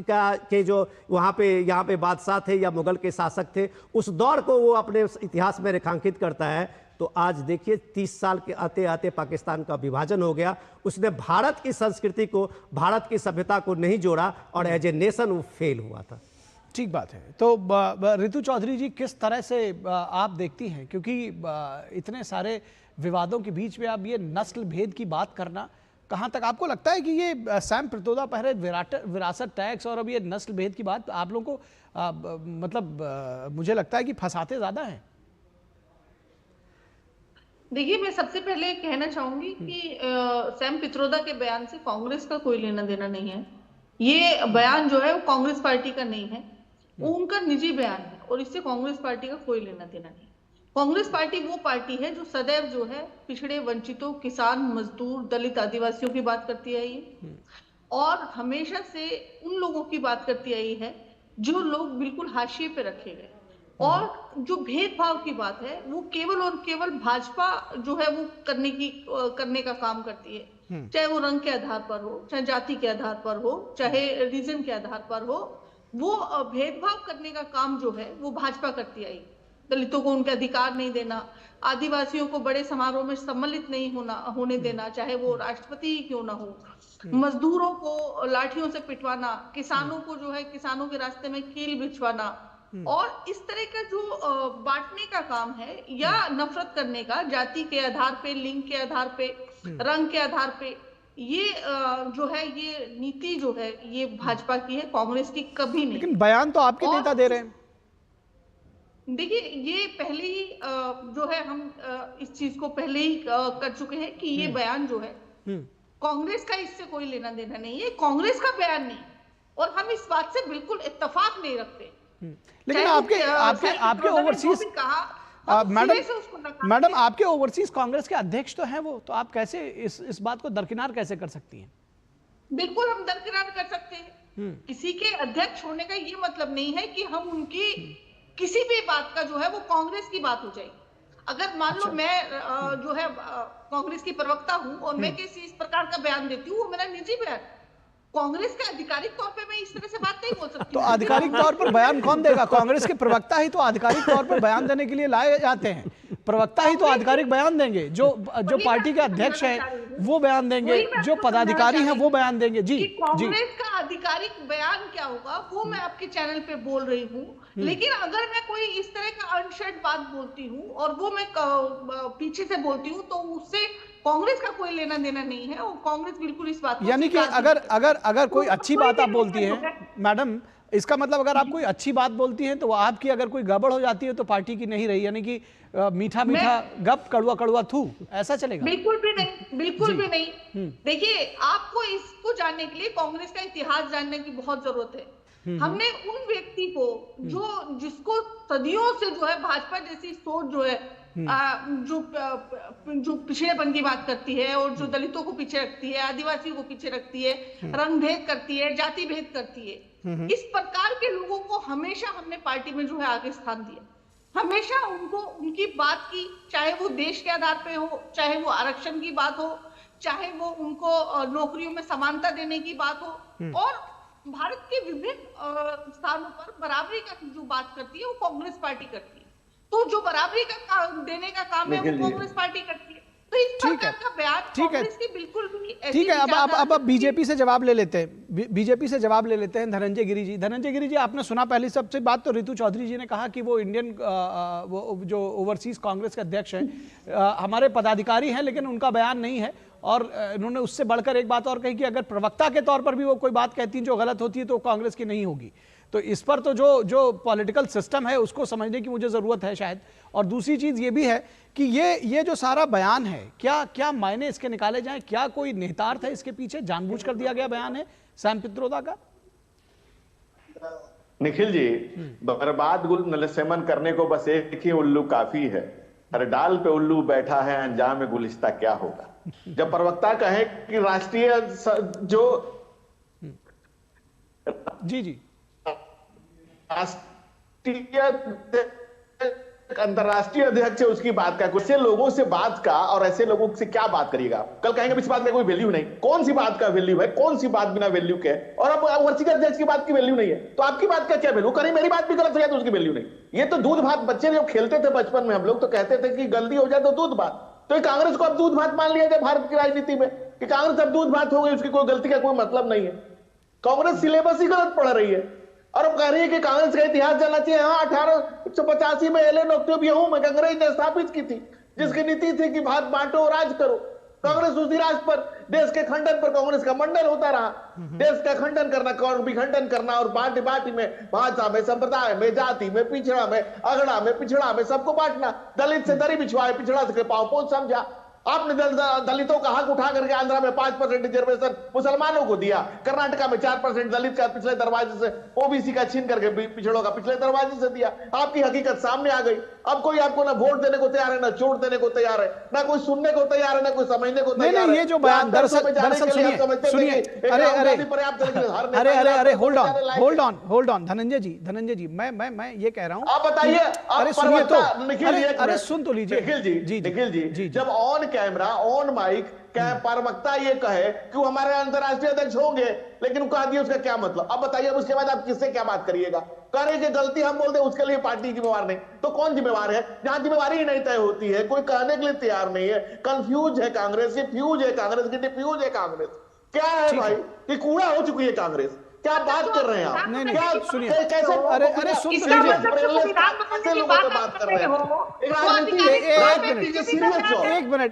के जो यहाँ पे बादशाह थे या मुगल के शासक थे, उस दौर को वो अपने इतिहास में रेखांकित करता है। तो आज देखिए 30 साल के आते आते पाकिस्तान का विभाजन हो गया, उसने भारत की संस्कृति को, भारत की सभ्यता को नहीं जोड़ा और एज ए नेशन वो फेल हुआ था। ठीक बात है। तो रितु चौधरी जी, किस तरह से आप देखती हैं, क्योंकि इतने सारे विवादों के बीच में अब ये नस्ल भेद की बात करना, कहाँ तक आपको लगता है कि ये सैम पित्रोदा पहले विरासत टैक्स और अब ये नस्ल भेद की बात आप लोगों को मुझे लगता है कि फंसाते ज़्यादा हैं? देखिए, मैं सबसे पहले कहना चाहूंगी कि सैम पित्रोदा के बयान से कांग्रेस का कोई लेना देना नहीं है। ये बयान जो है वो कांग्रेस पार्टी का नहीं है, वो उनका निजी बयान है और इससे कांग्रेस पार्टी का कोई लेना देना नहीं। कांग्रेस पार्टी वो पार्टी है जो सदैव जो है पिछड़े, वंचितों, किसान, मजदूर, दलित, आदिवासियों की बात करती आई है और हमेशा से उन लोगों की बात करती आई है जो लोग बिल्कुल हाशिए पे रखे गए। और जो भेदभाव की बात है वो केवल और केवल भाजपा जो है वो करने का काम करती है, चाहे वो रंग के आधार पर हो, चाहे जाति के आधार पर हो, चाहे रीजन के आधार पर हो। वो भेदभाव करने का काम जो है वो भाजपा करती आई। दलितों को उनके अधिकार नहीं देना, आदिवासियों को बड़े समारोह में सम्मिलित नहीं होने देना, चाहे वो राष्ट्रपति ही क्यों ना हो, मजदूरों को लाठियों से पिटवाना, किसानों को जो है किसानों के रास्ते में कील बिछवाना, और इस तरह का जो बांटने का काम है या नफरत करने का जाति के आधार पे, लिंग के आधार पे, रंग के आधार पे, ये जो है ये नीति जो है ये भाजपा की है, कांग्रेस की कभी नहीं। लेकिन बयान तो आपके नेता दे रहे हैं। देखिए, ये पहले ही जो है हम इस चीज को पहले ही कर चुके हैं कि ये बयान जो है कांग्रेस का इससे कोई लेना देना नहीं है, कांग्रेस का बयान नहीं, और हम इस बात से बिल्कुल इत्तेफाक नहीं रखते। लेकिन आपके ओवरसीज मैडम आपके ओवरसीज कांग्रेस के अध्यक्ष तो हैं वो, तो आप कैसे इस बात को दरकिनार कैसे कर सकती हैं? बिल्कुल हम दरकिनार कर सकते हैं। किसी के अध्यक्ष होने का ये मतलब नहीं है कि हम उनकी किसी भी बात का जो है वो कांग्रेस की बात हो जाएगी। अगर मान लो मैं जो है कांग्रेस की प्रवक्ता हूं और मैं किसी इस प्रकार का बयान देती हूँ, वो मेरा निजी बयान, कांग्रेस के आधिकारिक तौर पे मैं इस तरह से बात नहीं बोल सकती। तो आधिकारिक तौर पर बयान कौन देगा? कांग्रेस के प्रवक्ता ही तो आधिकारिक तौर पर बयान देने के लिए लाए जाते हैं। प्रवक्ता ही तो आधिकारिक बयान देंगे, जो पार्टी के अध्यक्ष हैं वो बयान देंगे, जो पदाधिकारी हैं वो बयान देंगे। जी, कांग्रेस का आधिकारिक बयान क्या होगा वो मैं आपके चैनल पे बोल रही हूँ, लेकिन अगर मैं कोई इस तरह का अनशर्ट बात बोलती हूँ और वो मैं पीछे से बोलती हूँ तो उससे कांग्रेस का कोई लेना देना नहीं है, और कांग्रेस बिल्कुल इस बात को, यानी कि अगर कोई अच्छी बात आप बोलती हैं मैडम, इसका मतलब अगर आप कोई अच्छी बात बोलती हैं तो आपकी अगर कोई गड़बड़ हो जाती है तो पार्टी की नहीं रही, यानी कि मीठा मीठा गप, कड़वा कड़वा थू, ऐसा चलेगा? बिल्कुल भी नहीं, बिल्कुल भी नहीं। देखिए, आपको इसको जानने के लिए कांग्रेस का इतिहास जानने की बहुत जरूरत है। हमने उन व्यक्ति को जिसको सदियों से जो है भाजपा जैसी सोच जो है जो पिछड़ेपन की बात करती है और जो दलितों को पीछे रखती है, आदिवासियों को पीछे रखती है, रंग भेद करती है, जाति भेद करती है, इस प्रकार के लोगों को हमेशा हमने पार्टी में जो है आगे स्थान दिया। हमेशा उनको उनकी बात की, चाहे वो देश के आधार पे हो, चाहे वो आरक्षण की बात हो, चाहे वो उनको नौकरियों में समानता देने की बात हो, और भारत के विभिन्न स्थानों पर बराबरी का जो बात करती है वो कांग्रेस पार्टी करती है। तो जो बराबरी का देने का काम है वो कांग्रेस पार्टी करती है। तो इस प्रकार का बयान कांग्रेस की बिल्कुल भी ऐसी ठीक है। विचारधारा अब बीजेपी से जवाब ले लेते हैं, बीजेपी से जवाब ले लेते हैं धनंजय गिरी जी। धनंजय गिरी जी, आपने सुना पहली सबसे बात तो रितु चौधरी जी ने कहा कि वो इंडियन वो जो ओवरसीज कांग्रेस के अध्यक्ष हैं हमारे पदाधिकारी हैं, लेकिन उनका बयान नहीं है। और इन्होंने उससे बढ़कर एक बात और कही कि अगर प्रवक्ता के तौर पर भी वो कोई बात कहती हैं जो गलत होती है तो कांग्रेस की नहीं होगी। तो इस पर तो जो पॉलिटिकल सिस्टम है उसको समझने की मुझे जरूरत है शायद। और दूसरी चीज ये भी है कि ये जो सारा बयान है, क्या मायने इसके निकाले जाएं? क्या कोई निहितार्थ है इसके पीछे? जानबूझकर दिया गया बयान है सैम पित्रोदा का? निखिल जी, बर्बाद गुल नलसेमन करने को बस एक ही उल्लू काफी है। हर डाल पे उल्लू बैठा है, अंजाम में गुलिस्ता क्या होगा। जब प्रवक्ता कहे कि राष्ट्रीय जो जी अंतरराष्ट्रीय अध्यक्ष है उसकी बात का, ऐसे लोगों से बात का और ऐसे लोगों से क्या बात करिएगा। कल कहेंगे इस बात का कोई वैल्यू नहीं। कौन सी बात का वैल्यू है? कौन सी बात बिना वैल्यू के है? और अब ओवरसीज अध्यक्ष की बात की वैल्यू नहीं है तो आपकी बात का क्या वैल्यू? कहीं मेरी बात भी गलत हो जाए तो उसकी वैल्यू नहीं। ये तो दूध भात, बच्चे जब खेलते थे बचपन में हम लोग तो कहते थे कि गलती हो जाए तो दूध भात। तो कांग्रेस को अब दूध भात मान लिया जाए भारत की राजनीति में कि कांग्रेस अब दूध भात हो गई, उसकी कोई गलती का कोई मतलब नहीं है। कांग्रेस सिलेबस ही गलत पढ़ रही है और अब कह रही है कि कांग्रेस का इतिहास जानना चाहिए। हाँ, 1885 में एलन ओक्टेवियो में कांग्रेस ने स्थापित की थी, जिसकी नीति थी कि भारत बांटो और राज करो। कांग्रेस उसी राज पर, देश के खंडन पर कांग्रेस का मंडन होता रहा। देश का खंडन करना और विखंडन करना और बांटी बांटी में, भाषा में, संप्रदाय में, जाति में, पिछड़ा में, अगड़ा में, पिछड़ा में सबको बांटना। दलित से दरी बिछवाए, पिछड़ा से पांव पोछ समझा। आपने दलितों का हक उठा करके आंध्रा में 5% रिजर्वेशन मुसलमानों को दिया, कर्नाटका में 4% दलित का पिछले दरवाजे से, ओबीसी का छीन करके पिछड़ों का पिछले दरवाजे से दिया। आपकी हकीकत सामने आ गई। अब कोई आपको ना वोट देने को तैयार है, ना चोट देने को तैयार है, ना कोई सुनने को तैयार है, ना कोई समझने को तैयार है। नहीं, ये जो बयान दरअसल सुनिए, अरे होल्ड ऑन धनंजय जी, मैं ये कह रहा हूँ। आप बताइए, अरे सुनिए तो, अरे सुन तो लीजिए निखिल जी, जब ऑन कैमरा ऑन माइक प्रवक्ता ये कहे कि वो हमारे अंतरराष्ट्रीय अध्यक्ष होंगे, लेकिन वो कह दिया, उसका क्या मतलब? अब बताइए, अब उसके बाद आप किससे क्या बात करिएगा? कह रहे कि गलती हम बोलते हैं उसके लिए पार्टी जिम्मेवार नहीं, तो कौन जिम्मेवार है? जहां जिम्मेवारी ही नहीं तय होती है, कोई कहने के लिए तैयार नहीं है। कंफ्यूज है कांग्रेस, ये फ्यूज है कांग्रेस की, डिफ्यूज है कांग्रेस। क्या है भाई, ये कूड़ा हो चुकी है कांग्रेस। क्या बात कर रहे हैं आप? क्या सुनिए, कैसे? अरे सुन लीजिए, एक मिनट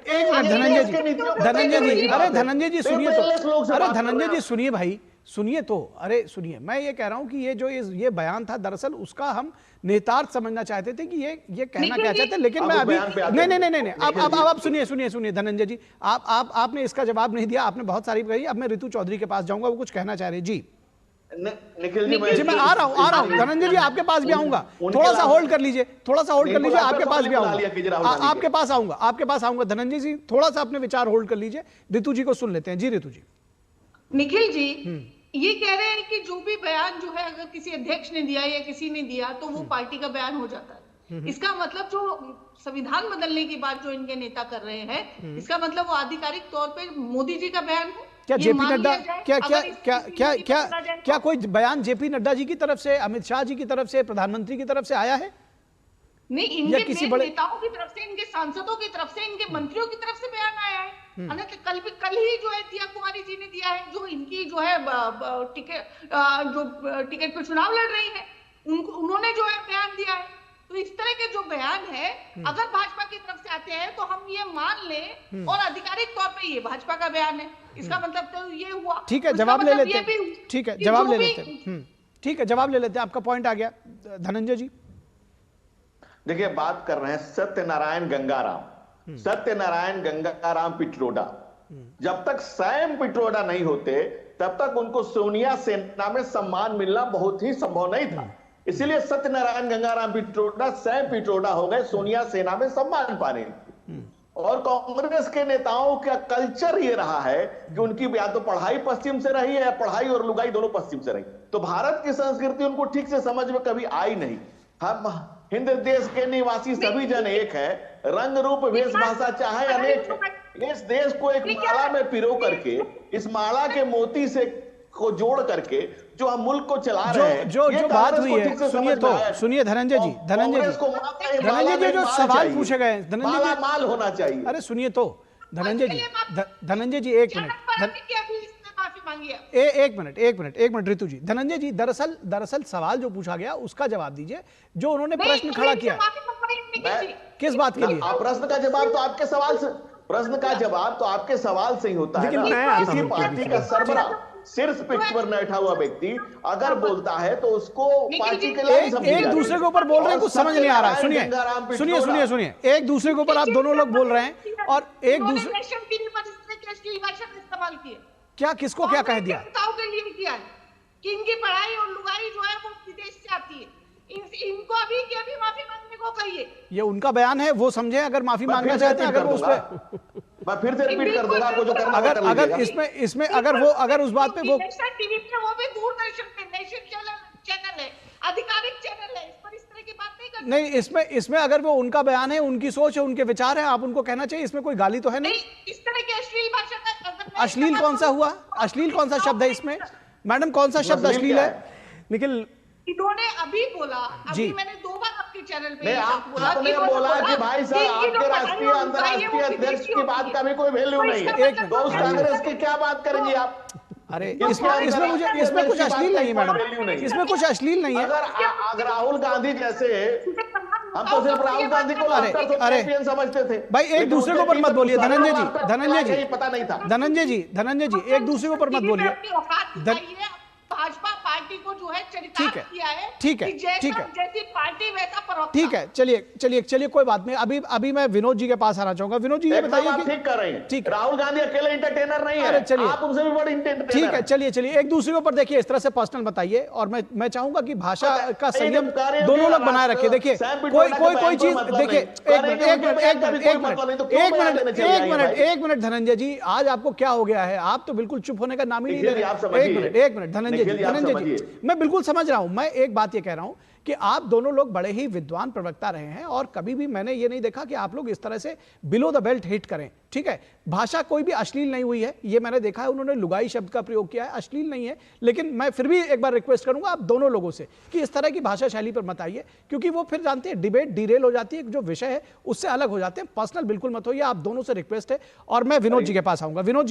धनंजय जी, अरे धनंजय जी सुनिए तो, अरे धनंजय जी सुनिए भाई, सुनिए तो, अरे सुनिए, मैं ये कह रहा हूं कि ये बयान था, दरअसल उसका हम नेतार्थ समझना चाहते थे कि ये कहना क्या चाहते हैं, लेकिन मैं अभी नहीं, अब सुनिए धनंजय जी, आपने इसका जवाब नहीं दिया, आपने बहुत सारी कही। अब मैं रितु चौधरी के पास जाऊंगा, वो कुछ कहना चाह रहे जी। निखिल जी, मैं आ रहा हूँ धनंजय जी, आपके पास भी आऊंगा। थोड़ा सा होल्ड कर लीजिए, आपके पास भी आऊंगा, आपके पास आऊंगा धनंजय जी, थोड़ा सा अपने विचार होल्ड कर लीजिए। रितु जी को सुन लेते हैं। जी रितु जी। निखिल जी, ये कह रहे हैं कि जो भी बयान जो है अगर किसी अध्यक्ष ने दिया या किसी ने दिया तो वो पार्टी का बयान हो जाता है। इसका मतलब जो संविधान बदलने की बात जो इनके नेता कर रहे हैं, इसका मतलब वो आधिकारिक तौर पे मोदी जी का बयान है। क्या जेपी नड्डा क्या कोई बयान जेपी नड्डा जी की तरफ से, अमित शाह जी की तरफ से, प्रधानमंत्री की तरफ से आया है? नहीं, इनके किसी बड़े नेताओं की तरफ से, इनके सांसदों की तरफ से, इनके मंत्रियों की तरफ से बयान आया है। कल ही जो है दिया कुमारी जी ने दिया है, जो इनकी जो है टिकट पे चुनाव लड़ रही है, उन्होंने जो है बयान दिया है। तो इस तरह के जो बयान है अगर भाजपा की तरफ से आते हैं तो हम ये मान लें और आधिकारिक तौर पे ये भाजपा का बयान है, इसका मतलब तो ये हुआ। ठीक है, जवाब ले लेते हैं। ठीक है, जवाब ले लेते हैं। ठीक है, जवाब ले लेते हैं। आपका पॉइंट आ गया धनंजय जी। देखिए, बात कर रहे हैं सत्यनारायण गंगाराम पिट्रोडा। जब तक सैम पिट्रोडा नहीं होते तब तक उनको सोनिया सेना में सम्मान मिलना बहुत ही संभव नहीं था। इसीलिए सत्यनारायण गंगाराम पिट्रोडा सैम पिट्रोडा हो गए सोनिया सेना में सम्मान पाने। और कांग्रेस के नेताओं का कल्चर ये रहा है कि उनकी या तो पढ़ाई पश्चिम से रही है या पढ़ाई और लुगाई दोनों पश्चिम से रही। तो भारत की संस्कृति उनको ठीक से समझ में कभी आई नहीं। हम हिंद देश के निवासी सभी जन एक है, रंग रूप वेशभाषा चाहे अनेक है। इस देश को एक माला में पिरो करके, इस माला के मोती से को जोड़ करके जो हम मुल्क को चला रहे हैं, जो बात हुई है, सुनिए धनंजय जी, जो सवाल पूछे गए धनंजय जी, माल होना चाहिए। अरे सुनिए तो, धनंजय जी एक मिनट, एक मिनट ऋतु जी। धनंजय जी दरअसल सवाल जो पूछा गया उसका जवाब दीजिए, जो उन्होंने प्रश्न खड़ा किया किस बात के लिए? प्रश्न का जवाब तो आपके सवाल से, प्रश्न का जवाब तो आपके सवाल से ही होता है। किसी पार्टी का सरबराह शीर्ष पिच पर बैठा हुआ व्यक्ति अगर बोलता है तो उसको पार्टी के लिए एक दूसरे के ऊपर बोल रहे हैं, कुछ समझ नहीं आ रहा है। सुनिए, एक दूसरे के ऊपर आप दोनों लोग बोल रहे हैं और एक दूसरे इस्तेमाल किए। क्या किसको क्या कह दिया? के लिए किया है कि इनकी पढ़ाई और लुगाई जो है वो विदेश से आती है, इनको अभी की अभी माफी मांगने को कहिए। ये उनका बयान है, वो समझे अगर माफी मांगना चाहते हैं। अगर वो उस पे मैं फिर से रिपीट कर दूंगा, आपको जो करना है अगर इसमें अगर उस बात पे वो टीवी पे, वो भी दूरदर्शन पे नेशन चैनल है, आधिकारिक चैनल है, इस पर इस तरह की बात नहीं करनी। नहीं, इसमें अगर वो उनका बयान है, उनकी सोच है, उनके विचार है, आप उनको कहना चाहिए। इसमें कोई गाली तो है नहीं। इस तरह की अश्लील भाषा का अश्लील कौन सा हुआ? अश्लील कौन सा शब्द है इसमें? मैडम कौन सा शब्द अश्लील है? निखिल इन्होंने अभी बोला, जी, अभी मैंने 2 बार आपके चैनल पे आपने बोला कि भाई साहब आपके राष्ट्रीय अंतर्राष्ट्रीय अध्यक्ष की बात का भी कोई वैल्यू नहीं है, तो उस कांग्रेस की क्या बात करेंगे आप? अरे इसमें कुछ अश्लील नहीं है मैडम, इसमें कुछ अश्लील नहीं है। अगर राहुल गांधी जैसे, हम तो सिर्फ राहुल गांधी को चैंपियन समझते थे भाई। एक दूसरे के ऊपर मत बोलिए धनंजय जी, पता नहीं था। धनंजय जी एक दूसरे के ऊपर मत बोलिए। भाजपा पार्टी को जो है चरितार्थ किया है, ठीक है जैसी पार्टी वैसा प्रवक्ता। ठीक है, चलिए कोई बात नहीं। अभी मैं विनोद जी के पास आना चाहूंगा। विनोद जी ये बताइए कि ठीक कर रहे हैं। ठीक, राहुल गांधी अकेले इंटरटेनर नहीं है। अरे चलिए, आप उनसे भी बड़े इंटरटेनर। ठीक है, चलिए एक दूसरे के ऊपर देखिए, इस तरह से पर्सनल बताइए। और मैं चाहूंगा कि भाषा का संयम दोनों लोग बनाए रखे। देखिए कोई चीज देखिए, एक मिनट धनंजय जी, आज आपको क्या हो गया है? आप तो बिल्कुल चुप होने का नाम ही नहीं ले रहे। एक मिनट धनंजय जी, मैं बिल्कुल समझ रहा हूं। मैं एक बात ये कह रहा हूं कि आप दोनों लोग बड़े ही विद्वान प्रवक्ता रहे हैं और कभी भी मैंने ये नहीं देखा कि आप लोग इस तरह से बिलो द बेल्ट हिट करें। ठीक है, भाषा कोई भी अश्लील नहीं हुई है, ये मैंने देखा है। उन्होंने लुगाई शब्द का प्रयोग किया है, अश्लील नहीं है। लेकिन मैं फिर भी एक बार रिक्वेस्ट करूंगा आप दोनों लोगों से कि इस तरह की भाषा शैली पर मत आइए, क्योंकि वो फिर जानते हैं डिबेट डिरेल हो जाती है, जो विषय है उससे अलग हो जाते हैं। पर्सनल बिल्कुल मत होइए, आप दोनों से रिक्वेस्ट है। और मैं विनोद जी के पास आऊंगा। विनोद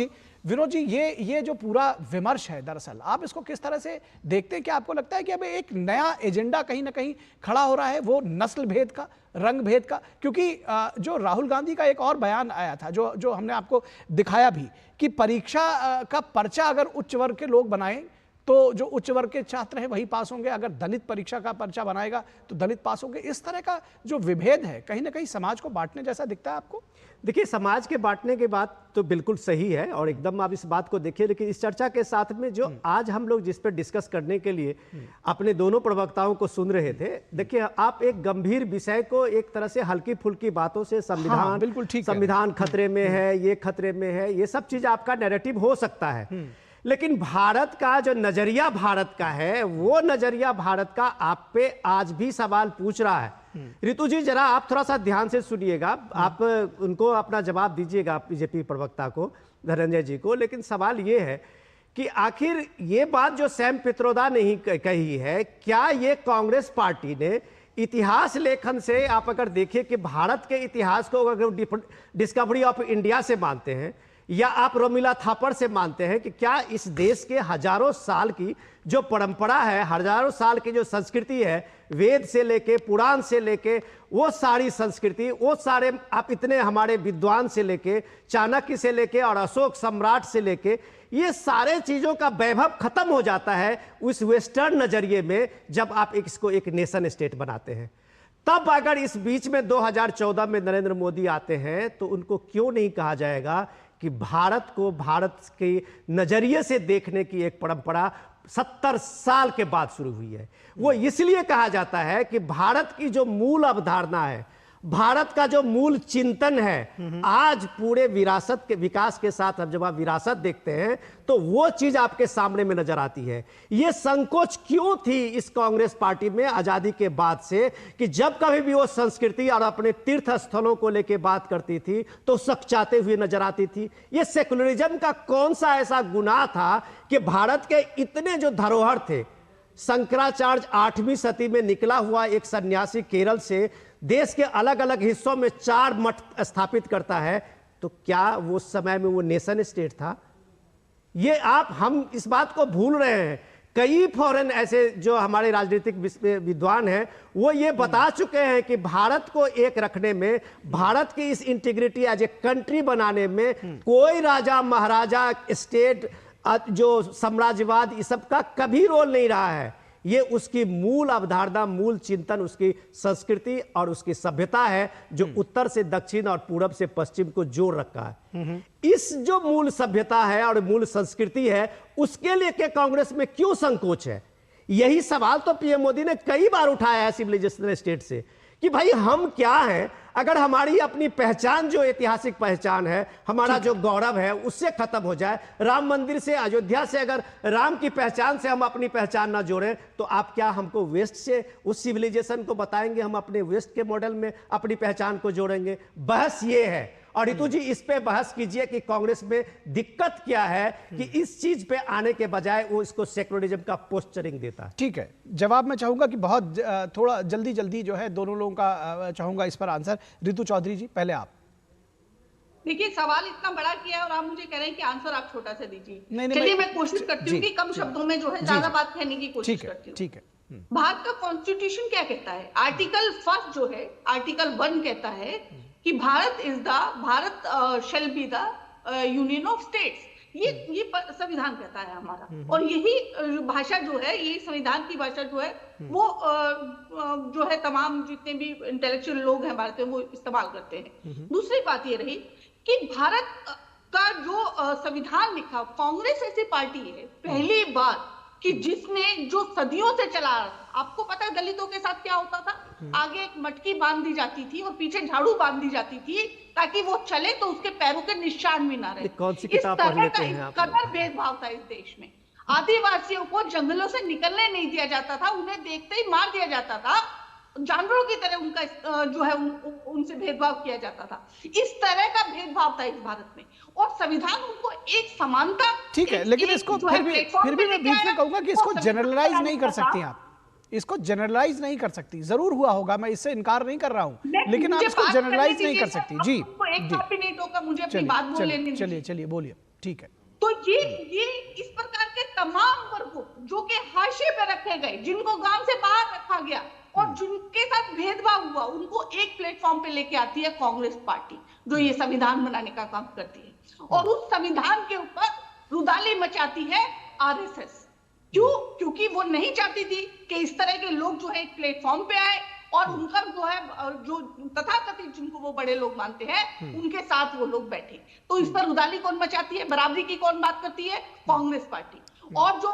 जी ये जो पूरा विमर्श है, दरअसल आप इसको किस तरह से देखते हैं? क्या आपको लगता है कि अब एक नया एजेंडा कहीं ना कहीं खड़ा हो रहा है, वो नस्ल भेद का, रंग भेद का? क्योंकि जो राहुल गांधी का एक और बयान आया था, जो हमने आपको दिखाया भी, कि परीक्षा का पर्चा अगर उच्च वर्ग के लोग बनाएं तो जो उच्च वर्ग के छात्र हैं वही पास होंगे, अगर दलित परीक्षा का पर्चा बनाएगा तो दलित पास होंगे। इस तरह का जो विभेद है कहीं ना कहीं समाज को बांटने जैसा दिखता है आपको? देखिए, समाज के बांटने की बात तो बिल्कुल सही है और एकदम आप इस बात को देखिए। लेकिन इस चर्चा के साथ में जो आज हम लोग जिस पर डिस्कस करने के लिए अपने दोनों प्रवक्ताओं को सुन रहे थे, देखिए आप एक गंभीर विषय को एक तरह से हल्की फुल्की बातों से संविधान, बिल्कुल ठीक, संविधान खतरे में है, ये खतरे में है, ये सब चीज आपका नैरेटिव हो सकता है। लेकिन भारत का जो नजरिया भारत का है, वो नजरिया भारत का आप पे आज भी सवाल पूछ रहा है। ऋतु जी, जरा आप थोड़ा सा ध्यान से सुनिएगा, आप उनको अपना जवाब दीजिएगा, बीजेपी प्रवक्ता को, धनंजय जी को। लेकिन सवाल ये है कि आखिर ये बात जो सैम पित्रोदा ने ही कही है, क्या ये कांग्रेस पार्टी ने इतिहास लेखन से, आप अगर देखिए कि भारत के इतिहास को अगर डिस्कवरी ऑफ इंडिया से मानते हैं या आप रोमिला थापर से मानते हैं, कि क्या इस देश के हजारों साल की जो परंपरा है, हजारों साल की जो संस्कृति है, वेद से लेके पुराण से लेके वो सारी संस्कृति, वो सारे आप इतने हमारे विद्वान से लेके चाणक्य से लेके और अशोक सम्राट से लेके, ये सारे चीजों का वैभव खत्म हो जाता है उस वेस्टर्न नजरिए में, जब आप इसको एक नेशन स्टेट बनाते हैं। तब अगर इस बीच में 2014 में नरेंद्र मोदी आते हैं तो उनको क्यों नहीं कहा जाएगा कि भारत को भारत के नजरिए से देखने की एक परंपरा 70 साल के बाद शुरू हुई है। वो इसलिए कहा जाता है कि भारत की जो मूल अवधारणा है, भारत का जो मूल चिंतन है, आज पूरे विरासत के विकास के साथ अब जब आप विरासत देखते हैं तो वो चीज आपके सामने में नजर आती है। ये संकोच क्यों थी इस कांग्रेस पार्टी में आजादी के बाद से, कि जब कभी भी वो संस्कृति और अपने तीर्थ स्थलों को लेकर बात करती थी तो सकचाते हुए नजर आती थी। ये सेकुलरिज्म का कौन सा ऐसा गुनाह था कि भारत के इतने जो धरोहर थे, शंकराचार्य 8वीं सदी में निकला हुआ एक सन्यासी केरल से देश के अलग अलग हिस्सों में 4 मठ स्थापित करता है, तो क्या वो समय में वो नेशन स्टेट था? ये हम इस बात को भूल रहे हैं। कई फॉरेन ऐसे जो हमारे राजनीतिक विद्वान हैं वो ये बता चुके हैं कि भारत को एक रखने में, भारत की इस इंटीग्रिटी एज ए कंट्री बनाने में कोई राजा महाराजा स्टेट जो साम्राज्यवाद इस सब का कभी रोल नहीं रहा है। ये उसकी मूल अवधारणा, मूल चिंतन, उसकी संस्कृति और उसकी सभ्यता है जो उत्तर से दक्षिण और पूरब से पश्चिम को जोड़ रखा है। इस जो मूल सभ्यता है और मूल संस्कृति है उसके लिए के कांग्रेस में क्यों संकोच है? यही सवाल तो पीएम मोदी ने कई बार उठाया है सिविलाइजेशनल स्टेट से कि भाई हम क्या हैं? अगर हमारी अपनी पहचान, जो ऐतिहासिक पहचान है, हमारा जो गौरव है, उससे खत्म हो जाए, राम मंदिर से, अयोध्या से अगर राम की पहचान से हम अपनी पहचान ना जोड़ें, तो आप क्या हमको वेस्ट से उस सिविलाइजेशन को बताएंगे? हम अपने वेस्ट के मॉडल में अपनी पहचान को जोड़ेंगे? बहस ये है। और रितु जी, इस पे बहस कीजिए कि कांग्रेस में दिक्कत क्या है कि इस चीज पे आने के बजाय वो इसको सेक्युलरिज्म का पोस्चरिंग देता है। ठीक है, जवाब मैं चाहूंगा कि बहुत थोड़ा जल्दी जो है दोनों लोगों का चाहूंगा इस पर आंसर। रितु चौधरी जी, पहले आप। देखिए, सवाल इतना बड़ा किया है और आप मुझे कह रहे हैं कि आंसर आप छोटा सा दीजिए। नहीं, चलिए, मैं कोशिश करती हूँ कि कम शब्दों में जो है ज्यादा बात कहने की कोशिश करती हूँ। ठीक है। भारत का कॉन्स्टिट्यूशन क्या कहता है? आर्टिकल 1 जो है, आर्टिकल 1 कहता है कि Bharat shall be the union of states. ये संविधान कहता है हमारा, और यही भाषा जो है, यही संविधान की भाषा जो है वो जो है तमाम जितने भी इंटेलेक्चुअल लोग हैं भारत में वो इस्तेमाल करते हैं। दूसरी बात ये रही कि भारत का जो संविधान लिखा, कांग्रेस ऐसी पार्टी है पहली बार कि जिसने जो सदियों से चला रहा था। आपको पता है दलितों के साथ क्या होता था? आगे एक मटकी बांध दी जाती थी और पीछे झाड़ू बांध दी जाती थी ताकि वो चले तो उसके पैरों के निशान भी ना रहे। कौन सी किताब पढ़ लेते हैं आप? कदर भेदभाव था इस देश में। आदिवासियों को जंगलों से निकलने नहीं दिया जाता था, उन्हें देखते ही मार दिया जाता था, जानवरों की तरह उनका जो है उनसे भेदभाव किया जाता था। इस तरह का भेदभाव था इस भारत में, और संविधान उनको एक समानता। ठीक है, लेकिन इसको फिर भी मैं बीच में कहूंगा कि इसको जनरलाइज नहीं कर सकती आप। इसको जनरलाइज नहीं कर सकती। जरूर हुआ होगा, मैं इससे इनकार नहीं कर रहा हूं, लेकिन आप इसको जनरलाइज नहीं कर सकती। जी, मुझे अपनी बात बोलने दीजिए। चलिए बोलिए। ठीक है, तो ये इस प्रकार के तमाम वर्गों जो कि हाशिए पे रखे गए, जिनको गांव से बाहर रखा गया और जिनके साथ भेदभाव हुआ, उनको एक प्लेटफॉर्म पे लेके आती है कांग्रेस पार्टी, जो ये संविधान बनाने का काम करती है, और उस संविधान के ऊपर रुदाली मचाती है आरएसएस। क्यों? क्योंकि वो नहीं चाहती थी कि इस तरह के लोग जो है एक प्लेटफॉर्म पे आए और उनका जो है जो तथाकथित जिनको वो बड़े लोग मानते हैं उनके साथ वो लोग बैठे। तो इस पर रुदाली कौन मचाती है? बराबरी की कौन बात करती है? कांग्रेस पार्टी। और जो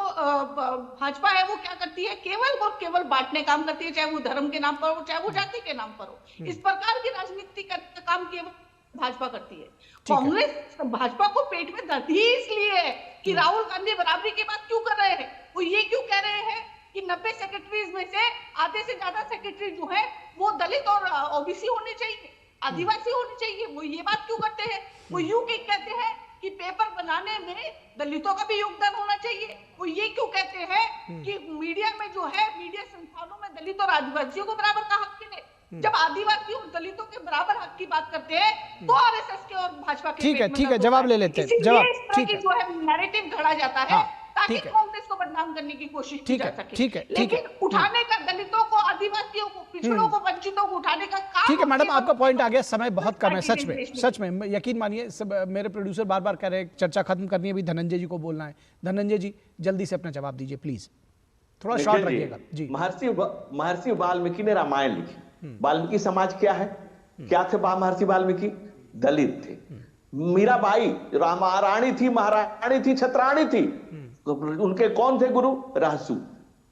भाजपा है वो क्या करती है? केवल और केवल बांटने काम करती है, चाहे वो धर्म के नाम पर हो, चाहे वो जाति के नाम पर हो। इस प्रकार की राजनीति का काम केवल भाजपा करती है। कांग्रेस भाजपा को पेट में दर्द ही इसलिए है कि राहुल गांधी बराबरी की बात क्यों कर रहे हैं? वो ये क्यों कह रहे हैं कि 90 सेक्रेटरीज में से आधे से ज्यादा सेक्रेटरी जो है वो दलित और ओबीसी होने चाहिए, आदिवासी होने चाहिए? वो ये बात क्यों करते हैं? वो यूं कहते हैं कि पेपर बनाने में दलितों का भी योगदान होना चाहिए। वो ये क्यों कहते हैं कि मीडिया में जो है, मीडिया संस्थानों में दलित और आदिवासियों को बराबर का हक मिले? जब आदिवासी और दलितों के बराबर हक की बात करते हैं तो आरएसएस के और भाजपा के ठीक है, जवाब ले लेते हैं। जवाब ठीक है, जो है नैरेटिव घड़ा जाता है ताकि कांग्रेस को बदनाम करने की कोशिश की जा सके। ठीक है, लेकिन उठाने का दलितों को, आदिवासियों को, पिछड़ों को, वंचितों को उठाने का काम। ठीक है मैडम, आपका पॉइंट आ गया। समय बहुत कम है, सच में यकीन मानिए। मेरे प्रोड्यूसर बार बार कह रहे हैं चर्चा खत्म करनी है, अभी धनंजय जी को बोलना है। धनंजय जी जल्दी से अपना जवाब दीजिए प्लीज, थोड़ा शॉर्ट रखिएगा जी। महर्षि वाल्मीकि ने रामायण लिखी। वाल्मीकि समाज क्या है? क्या थे महर्षि वाल्मीकि? दलित थे। मीराबाई रामारानी थी, महारानी थी, छत्राणी थी। तो उनके कौन थे गुरु? रहसु।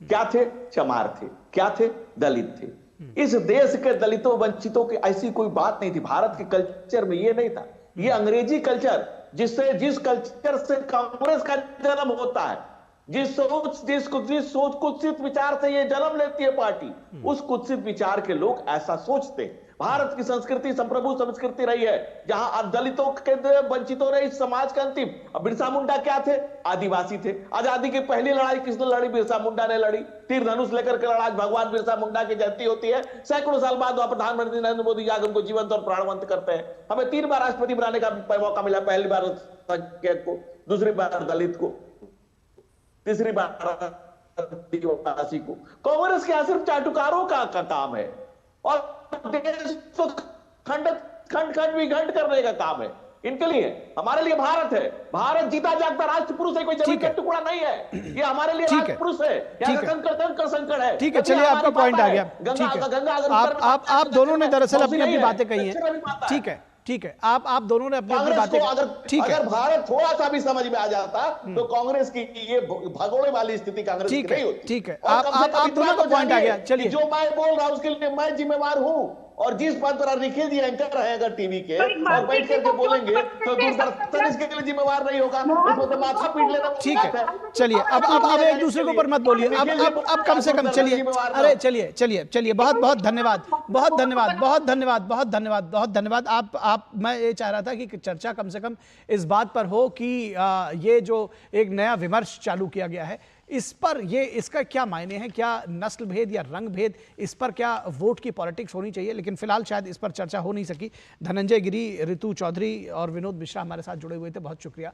क्या थे? चमार थे। क्या थे? दलित थे। इस देश के दलितों वंचितों की ऐसी कोई बात नहीं थी। भारत के कल्चर में ये नहीं था। ये अंग्रेजी कल्चर, जिस कल्चर से कांग्रेस का जन्म होता है, जिस सोच कुत्सित विचार से ये जन्म लेती है पार्टी, उस कुत्सित विचार के लोग ऐसा सोचते हैं। भारत की संस्कृति संप्रभु संस्कृति रही है, जहां दलितों के वंचितों ने इस समाज का अंतिम। अब बिरसा मुंडा क्या थे? आदिवासी थे। आजादी की पहली लड़ाई किसने लड़ी? बिरसा मुंडा ने लड़ी। तीर धनुष लेकर के लड़ा। भगवान बिरसा मुंडा की जयंती होती है, सैकड़ों साल बाद वहां प्रधानमंत्री नरेंद्र मोदी जाकर उनको जीवंत और प्राणवंत करते हैं। हमें 3 बार राष्ट्रपति बनाने का मौका मिला, पहली बार संख्यक को, दूसरी बार दलित को, तीसरी बार आदिवासी को। कांग्रेस के सिर्फ चाटुकारों का काम है और देश को खंड विखंड करने का काम है इनके लिए। हमारे लिए भारत है, भारत जीता जागता राष्ट्र पुरुष है, कोई जमीन का टुकड़ा नहीं है। ये हमारे लिए राष्ट्र पुरुष है, यहाँ कंकड़ संकट है। ठीक है, चलिए आपका पॉइंट आ गया। ठीक है, आप दोनों ने दरअसल अपनी अपनी बातें कही हैं। ठीक है, ठीक है, आप दोनों ने अपनी अपनी बातें। ठीक है, अगर भारत थोड़ा सा भी समझ में आ जाता तो कांग्रेस की ये भगोड़े वाली स्थिति कांग्रेस की नहीं होती। ठीक है, आप दोनों का पॉइंट आ गया। चलिए, जो मैं बोल रहा हूं उसके लिए मैं जिम्मेवार हूं, और जिस पद पर निखिल जी एंकर रहे अगर टीवी के और बैठ करके बोलेंगे तो दूरदर्शन इसके लिए जिम्मेवार नहीं होगा, उसको तो माथा पीट लेना। ठीक है, चलिए, अब एक दूसरे के ऊपर मत बोलिए। अब कम से कम चलिए, अरे चलिए, बहुत बहुत धन्यवाद, बहुत धन्यवाद, बहुत धन्यवाद, बहुत धन्यवाद, बहुत धन्यवाद। आप मैं ये चाह रहा था कि चर्चा कम से कम इस बात पर हो कि ये जो एक नया विमर्श चालू किया गया है, इस पर इसका क्या मायने हैं, क्या नस्ल भेद या रंग भेद, इस पर क्या वोट की पॉलिटिक्स होनी चाहिए, लेकिन फिलहाल शायद इस पर चर्चा हो नहीं सकी। धनंजय गिरी, ऋतु चौधरी और विनोद मिश्रा हमारे साथ जुड़े हुए थे, बहुत शुक्रिया।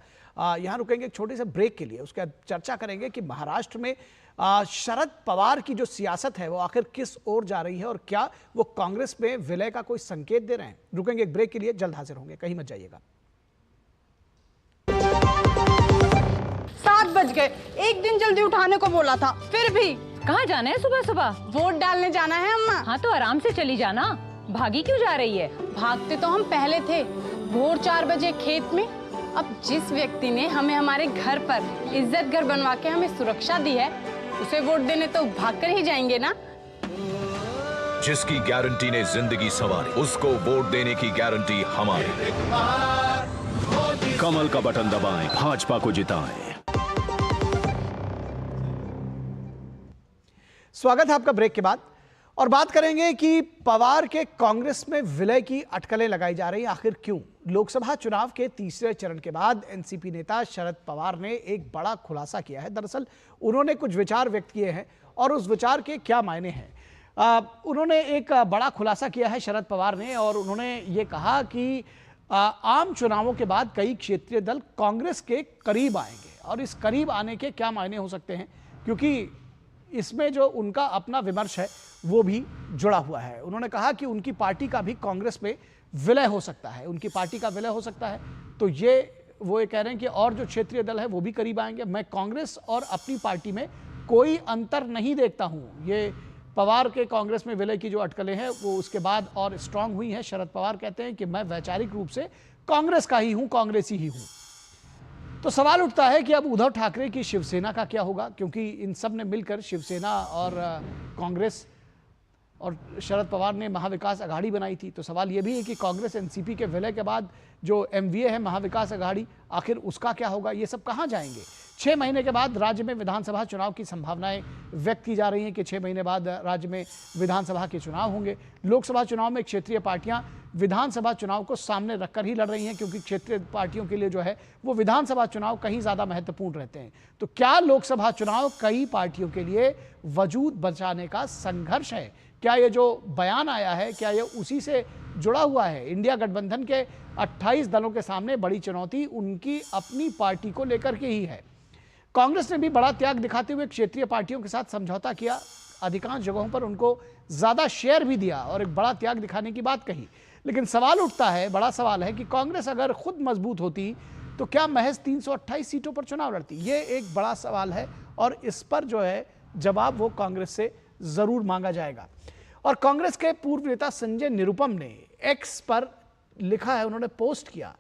यहाँ रुकेंगे एक छोटे से ब्रेक के लिए, उसके बाद चर्चा करेंगे कि महाराष्ट्र में शरद पवार की जो सियासत है वो आखिर किस ओर जा रही है और क्या वो कांग्रेस में विलय का कोई संकेत दे रहे हैं। रुकेंगे एक ब्रेक के लिए, जल्द हाजिर होंगे, कहीं मत जाइएगा। 7 बज गए, एक दिन जल्दी उठाने को बोला था, फिर भी। कहाँ जाना है सुबह सुबह? वोट डालने जाना है अम्मा। हाँ तो आराम से चली जाना, भागी क्यों जा रही है? भागते तो हम पहले थे, भोर 4 बजे खेत में। अब जिस व्यक्ति ने हमें हमारे घर पर इज्जत घर बनवा के हमें सुरक्षा दी है, उसे वोट देने तो भाग कर ही जाएंगे ना। जिसकी गारंटी ने जिंदगी संवारी, उसको वोट देने की गारंटी हमारी। कमल का बटन दबाएं, भाजपा को जिताएं। स्वागत है आपका ब्रेक के बाद, और बात करेंगे कि पवार के कांग्रेस में विलय की अटकलें लगाई जा रही हैं, आखिर क्यों? लोकसभा चुनाव के तीसरे चरण के बाद एनसीपी नेता शरद पवार ने एक बड़ा खुलासा किया है। दरअसल उन्होंने कुछ विचार व्यक्त किए हैं और उस विचार के क्या मायने हैं। उन्होंने एक बड़ा खुलासा किया है शरद पवार ने, और उन्होंने ये कहा कि आम चुनावों के बाद कई क्षेत्रीय दल कांग्रेस के करीब आएंगे, और इस करीब आने के क्या मायने हो सकते हैं, क्योंकि इसमें जो उनका अपना विमर्श है वो भी जुड़ा हुआ है। उन्होंने कहा कि उनकी पार्टी का भी कांग्रेस में विलय हो सकता है, उनकी पार्टी का विलय हो सकता है। तो वो ये कह रहे हैं कि और जो क्षेत्रीय दल है वो भी करीब आएंगे। मैं कांग्रेस और अपनी पार्टी में कोई अंतर नहीं देखता हूं। ये पवार के कांग्रेस में विलय की जो अटकलें हैं वो उसके बाद और स्ट्रांग हुई है। शरद पवार कहते हैं कि मैं वैचारिक रूप से कांग्रेस का ही हूं, कांग्रेसी ही हूं। तो सवाल उठता है कि अब उद्धव ठाकरे की शिवसेना का क्या होगा, क्योंकि इन सब ने मिलकर शिवसेना और कांग्रेस और शरद पवार ने महाविकास अघाड़ी बनाई थी। तो सवाल यह भी है कि कांग्रेस एनसीपी के विलय के बाद जो एमवीए है महाविकास अघाड़ी, आखिर उसका क्या होगा, ये सब कहां जाएंगे। 6 महीने के बाद राज्य में विधानसभा चुनाव की संभावनाएं व्यक्त की जा रही हैं कि 6 महीने बाद राज्य में विधानसभा के चुनाव होंगे। लोकसभा चुनाव में क्षेत्रीय पार्टियां विधानसभा चुनाव को सामने रखकर ही लड़ रही हैं, क्योंकि क्षेत्रीय पार्टियों के लिए जो है वो विधानसभा चुनाव कहीं ज़्यादा महत्वपूर्ण रहते हैं। तो क्या लोकसभा चुनाव कई पार्टियों के लिए वजूद बचाने का संघर्ष है? क्या ये जो बयान आया है, क्या ये उसी से जुड़ा हुआ है? इंडिया गठबंधन के 28 दलों के सामने बड़ी चुनौती उनकी अपनी पार्टी को लेकर के ही है। कांग्रेस ने भी बड़ा त्याग दिखाते हुए क्षेत्रीय पार्टियों के साथ समझौता किया, अधिकांश जगहों पर उनको ज़्यादा शेयर भी दिया और एक बड़ा त्याग दिखाने की बात कही। लेकिन सवाल उठता है, बड़ा सवाल है कि कांग्रेस अगर खुद मजबूत होती तो क्या महज 328 सीटों पर चुनाव लड़ती? ये एक बड़ा सवाल है और इस पर जो है जवाब वो कांग्रेस से ज़रूर मांगा जाएगा। और कांग्रेस के पूर्व नेता संजय निरुपम ने एक्स पर लिखा है, उन्होंने पोस्ट किया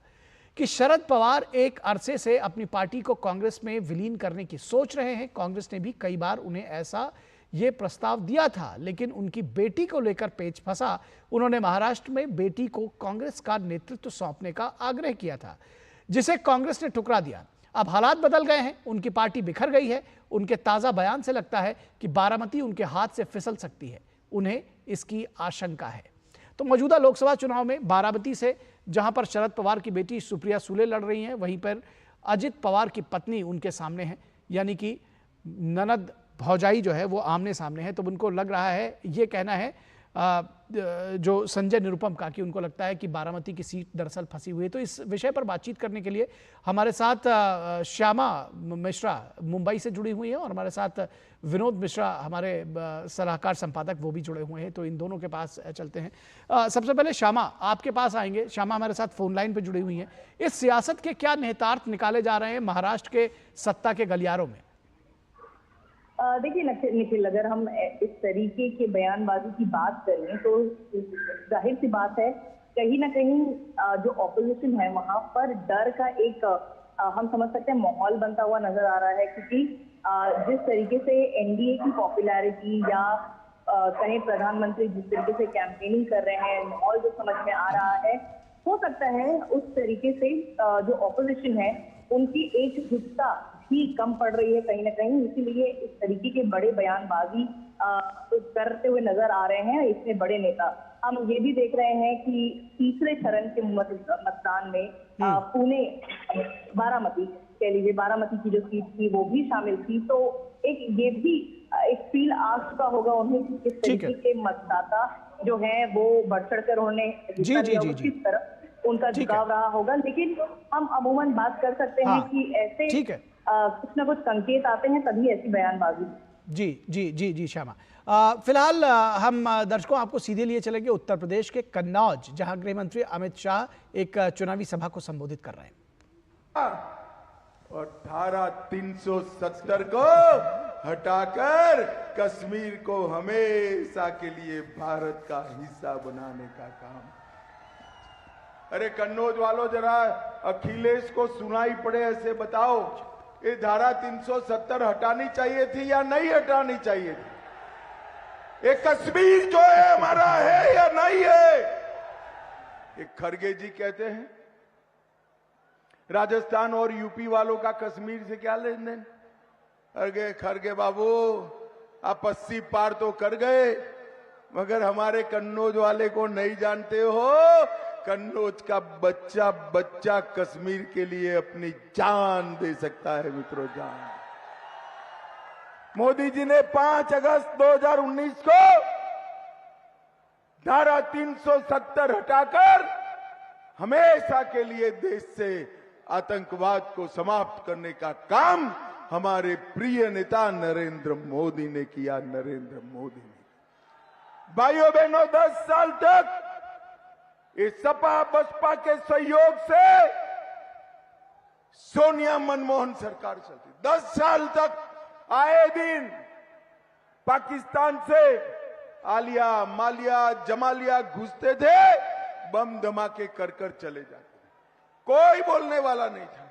कि शरद पवार एक अरसे से अपनी पार्टी को कांग्रेस में विलीन करने की सोच रहे हैं। कांग्रेस ने भी कई बार उन्हें ऐसा ये प्रस्ताव दिया था, लेकिन उनकी बेटी को लेकर पेच फंसा। उन्होंने महाराष्ट्र में बेटी को कांग्रेस का नेतृत्व सौंपने का आग्रह किया था, जिसे कांग्रेस ने ठुकरा दिया। अब हालात बदल गए हैं, उनकी पार्टी बिखर गई है। उनके ताज़ा बयान से लगता है कि बारामती उनके हाथ से फिसल सकती है। उन्हें इसकी आशंका है। तो मौजूदा लोकसभा चुनाव में बारामती से जहां पर शरद पवार की बेटी सुप्रिया सुले लड़ रही हैं, वहीं पर अजित पवार की पत्नी उनके सामने है, यानी कि ननद भौजाई जो है वो आमने सामने है। तो उनको लग रहा है, ये कहना है जो संजय निरुपम का, कि उनको लगता है कि बारामती की सीट दरअसल फंसी हुई है। तो इस विषय पर बातचीत करने के लिए हमारे साथ श्यामा मिश्रा मुंबई से जुड़ी हुई हैं और हमारे साथ विनोद मिश्रा हमारे सलाहकार संपादक वो भी जुड़े हुए हैं। तो इन दोनों के पास चलते हैं। सबसे पहले श्यामा आपके पास आएंगे। श्यामा हमारे साथ फोन लाइन पर जुड़ी हुई हैं। इस सियासत के क्या निहितार्थ निकाले जा रहे हैं महाराष्ट्र के सत्ता के गलियारों में? देखिए निखिल, अगर हम इस तरीके के बयानबाजी की बात करें तो जाहिर सी बात है, कहीं ना कहीं जो ऑपोजिशन है वहां पर डर का एक हम समझ सकते हैं माहौल बनता हुआ नजर आ रहा है। क्योंकि जिस तरीके से एनडीए की पॉपुलैरिटी या कहीं प्रधानमंत्री जिस तरीके से कैंपेनिंग कर रहे हैं, माहौल जो समझ में आ रहा है, हो सकता है उस तरीके से जो ऑपोजिशन है उनकी एकजुटता ही कम पड़ रही है कहीं ना कहीं। इसीलिए इस तरीके के बड़े बयानबाजी करते हुए नजर आ रहे हैं इसमें बड़े नेता। हम ये भी देख रहे हैं कि तीसरे चरण के मतदान में पुणे बारामती कह लीजिए, बारामती की जो सीट थी वो भी शामिल थी। तो एक ये भी एक फील आ चुका होगा उन्हें कि किस तरीके के मतदाता जो है वो बढ़ चढ़ कर उन्होंने किस तरह उनका झुकाव रहा होगा। लेकिन हम अमूमन बात कर सकते हैं कि ऐसे कुछ ना कुछ संकेत आते हैं तभी ऐसी बयानबाजी। जी जी जी जी श्यामा, फिलहाल हम दर्शकों आपको सीधे लिए चलेंगे उत्तर प्रदेश के कन्नौज, जहां गृह मंत्री अमित शाह एक चुनावी सभा को संबोधित कर रहे हैं। और धारा 370 को हटाकर कश्मीर को हमेशा के लिए भारत का हिस्सा बनाने का काम। अरे कन्नौज वालों, जरा अखिलेश को सुनाई पड़े ऐसे बताओ, ये धारा 370 हटानी चाहिए थी या नहीं हटानी चाहिए थी? ये कश्मीर जो है हमारा है या नहीं है? ये खरगे जी कहते हैं राजस्थान और यूपी वालों का कश्मीर से क्या लेन देन। अरे खरगे बाबू, आप 80 पार तो कर गए, मगर हमारे कन्नौज वाले को नहीं जानते हो। कन्नौज का बच्चा बच्चा कश्मीर के लिए अपनी जान दे सकता है मित्रों, जान। मोदी जी ने 5 अगस्त 2019 को धारा 370 हटाकर हमेशा के लिए देश से आतंकवाद को समाप्त करने का काम हमारे प्रिय नेता नरेंद्र मोदी ने किया। नरेंद्र मोदी ने, भाइयों बहनों, 10 साल तक इस सपा बसपा के सहयोग से सोनिया मनमोहन सरकार चलती। 10 साल तक आए दिन पाकिस्तान से आलिया मालिया जमालिया घुसते थे, बम धमाके कर कर चले जाते, कोई बोलने वाला नहीं था।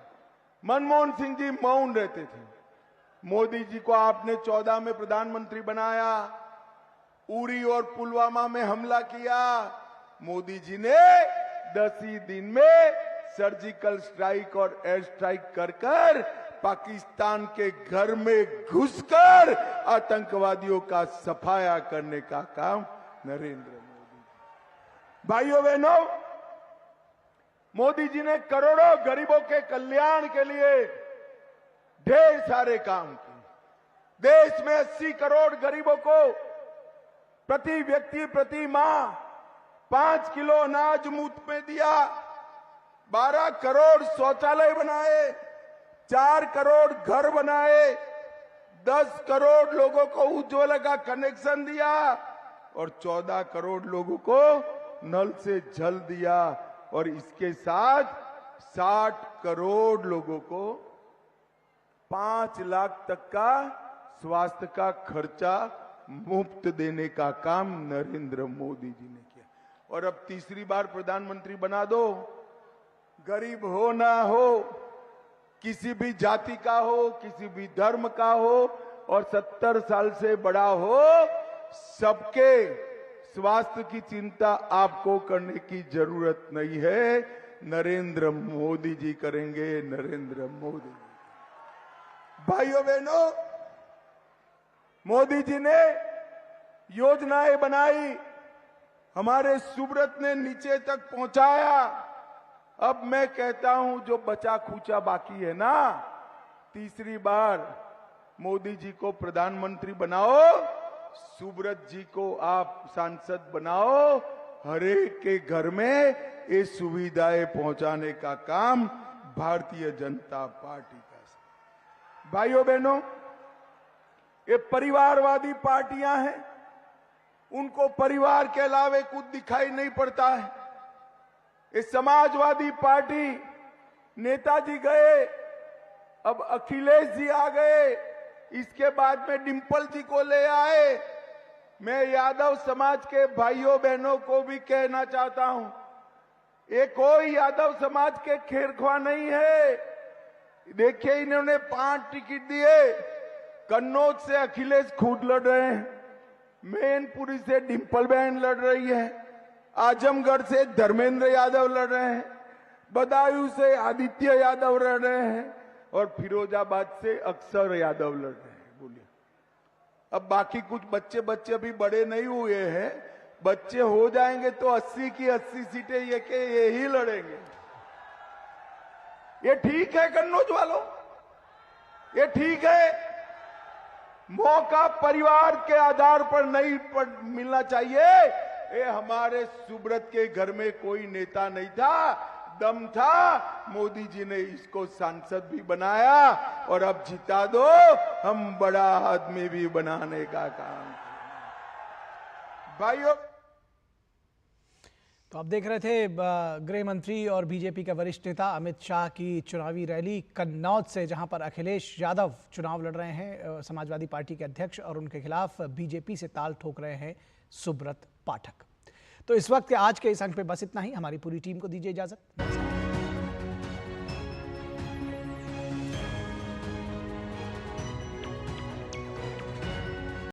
मनमोहन सिंह जी मौन रहते थे। मोदी जी को आपने 14 में प्रधानमंत्री बनाया, उरी और पुलवामा में हमला किया। मोदी जी ने 10 ही दिन में सर्जिकल स्ट्राइक और एयर स्ट्राइक कर कर पाकिस्तान के घर में घुसकर आतंकवादियों का सफाया करने का काम नरेंद्र मोदी। भाइयों बहनों, मोदी जी ने करोड़ों गरीबों के कल्याण के लिए ढेर सारे काम किए। देश में 80 करोड़ गरीबों को प्रति व्यक्ति प्रति माह 5 किलो अनाज मुफ्त में दिया, 12 करोड़ शौचालय बनाए, 4 करोड़ घर बनाए, 10 करोड़ लोगों को उज्ज्वला का कनेक्शन दिया और 14 करोड़ लोगों को नल से जल दिया। और इसके साथ 60 करोड़ लोगों को 5 लाख तक का स्वास्थ्य का खर्चा मुफ्त देने का काम नरेंद्र मोदी जी ने किया। और अब तीसरी बार प्रधानमंत्री बना दो, गरीब हो ना हो, किसी भी जाति का हो, किसी भी धर्म का हो और 70 साल से बड़ा हो, सबके स्वास्थ्य की चिंता आपको करने की जरूरत नहीं है, नरेंद्र मोदी जी करेंगे। नरेंद्र मोदी। भाइयों बहनों, मोदी जी ने योजनाएं बनाई, हमारे सुब्रत ने नीचे तक पहुंचाया। अब मैं कहता हूं जो बचा खुचा बाकी है ना, तीसरी बार मोदी जी को प्रधानमंत्री बनाओ, सुब्रत जी को आप सांसद बनाओ, हर एक के घर में ये सुविधाएं पहुंचाने का काम भारतीय जनता पार्टी का। भाइयों बहनों, ये परिवारवादी पार्टियां हैं, उनको परिवार के अलावे कुछ दिखाई नहीं पड़ता है। ये समाजवादी पार्टी, नेताजी गए, अब अखिलेश जी आ गए, इसके बाद में डिंपल जी को ले आए। मैं यादव समाज के भाइयों बहनों को भी कहना चाहता हूं, ये कोई यादव समाज के खेरख्वाह नहीं है। देखिए, इन्होंने 5 टिकट दिए, कन्नौज से अखिलेश खुद लड़ रहे हैं, मैनपुरी से डिंपल बहन लड़ रही है, आजमगढ़ से धर्मेंद्र यादव लड़ रहे हैं, बदायूं से आदित्य यादव लड़ रहे हैं और फिरोजाबाद से अक्षर यादव लड़ रहे हैं। बोलिए, अब बाकी कुछ बच्चे अभी बड़े नहीं हुए हैं, बच्चे हो जाएंगे तो 80 की 80 सीटें ये ही लड़ेंगे। ये ठीक है कन्नौज वालों, ये ठीक है। मौका परिवार के आधार पर नहीं मिलना चाहिए। ये हमारे सुब्रत के घर में कोई नेता नहीं था, दम था, मोदी जी ने इसको सांसद भी बनाया और अब जिता दो, हम बड़ा आदमी भी बनाने का काम। भाइयों, तो आप देख रहे थे गृह मंत्री और बीजेपी के वरिष्ठ नेता अमित शाह की चुनावी रैली कन्नौज से, जहां पर अखिलेश यादव चुनाव लड़ रहे हैं, समाजवादी पार्टी के अध्यक्ष, और उनके खिलाफ बीजेपी से ताल ठोक रहे हैं सुब्रत पाठक। तो इस वक्त के आज के इस अंक पे बस इतना ही। हमारी पूरी टीम को दीजिए इजाजत।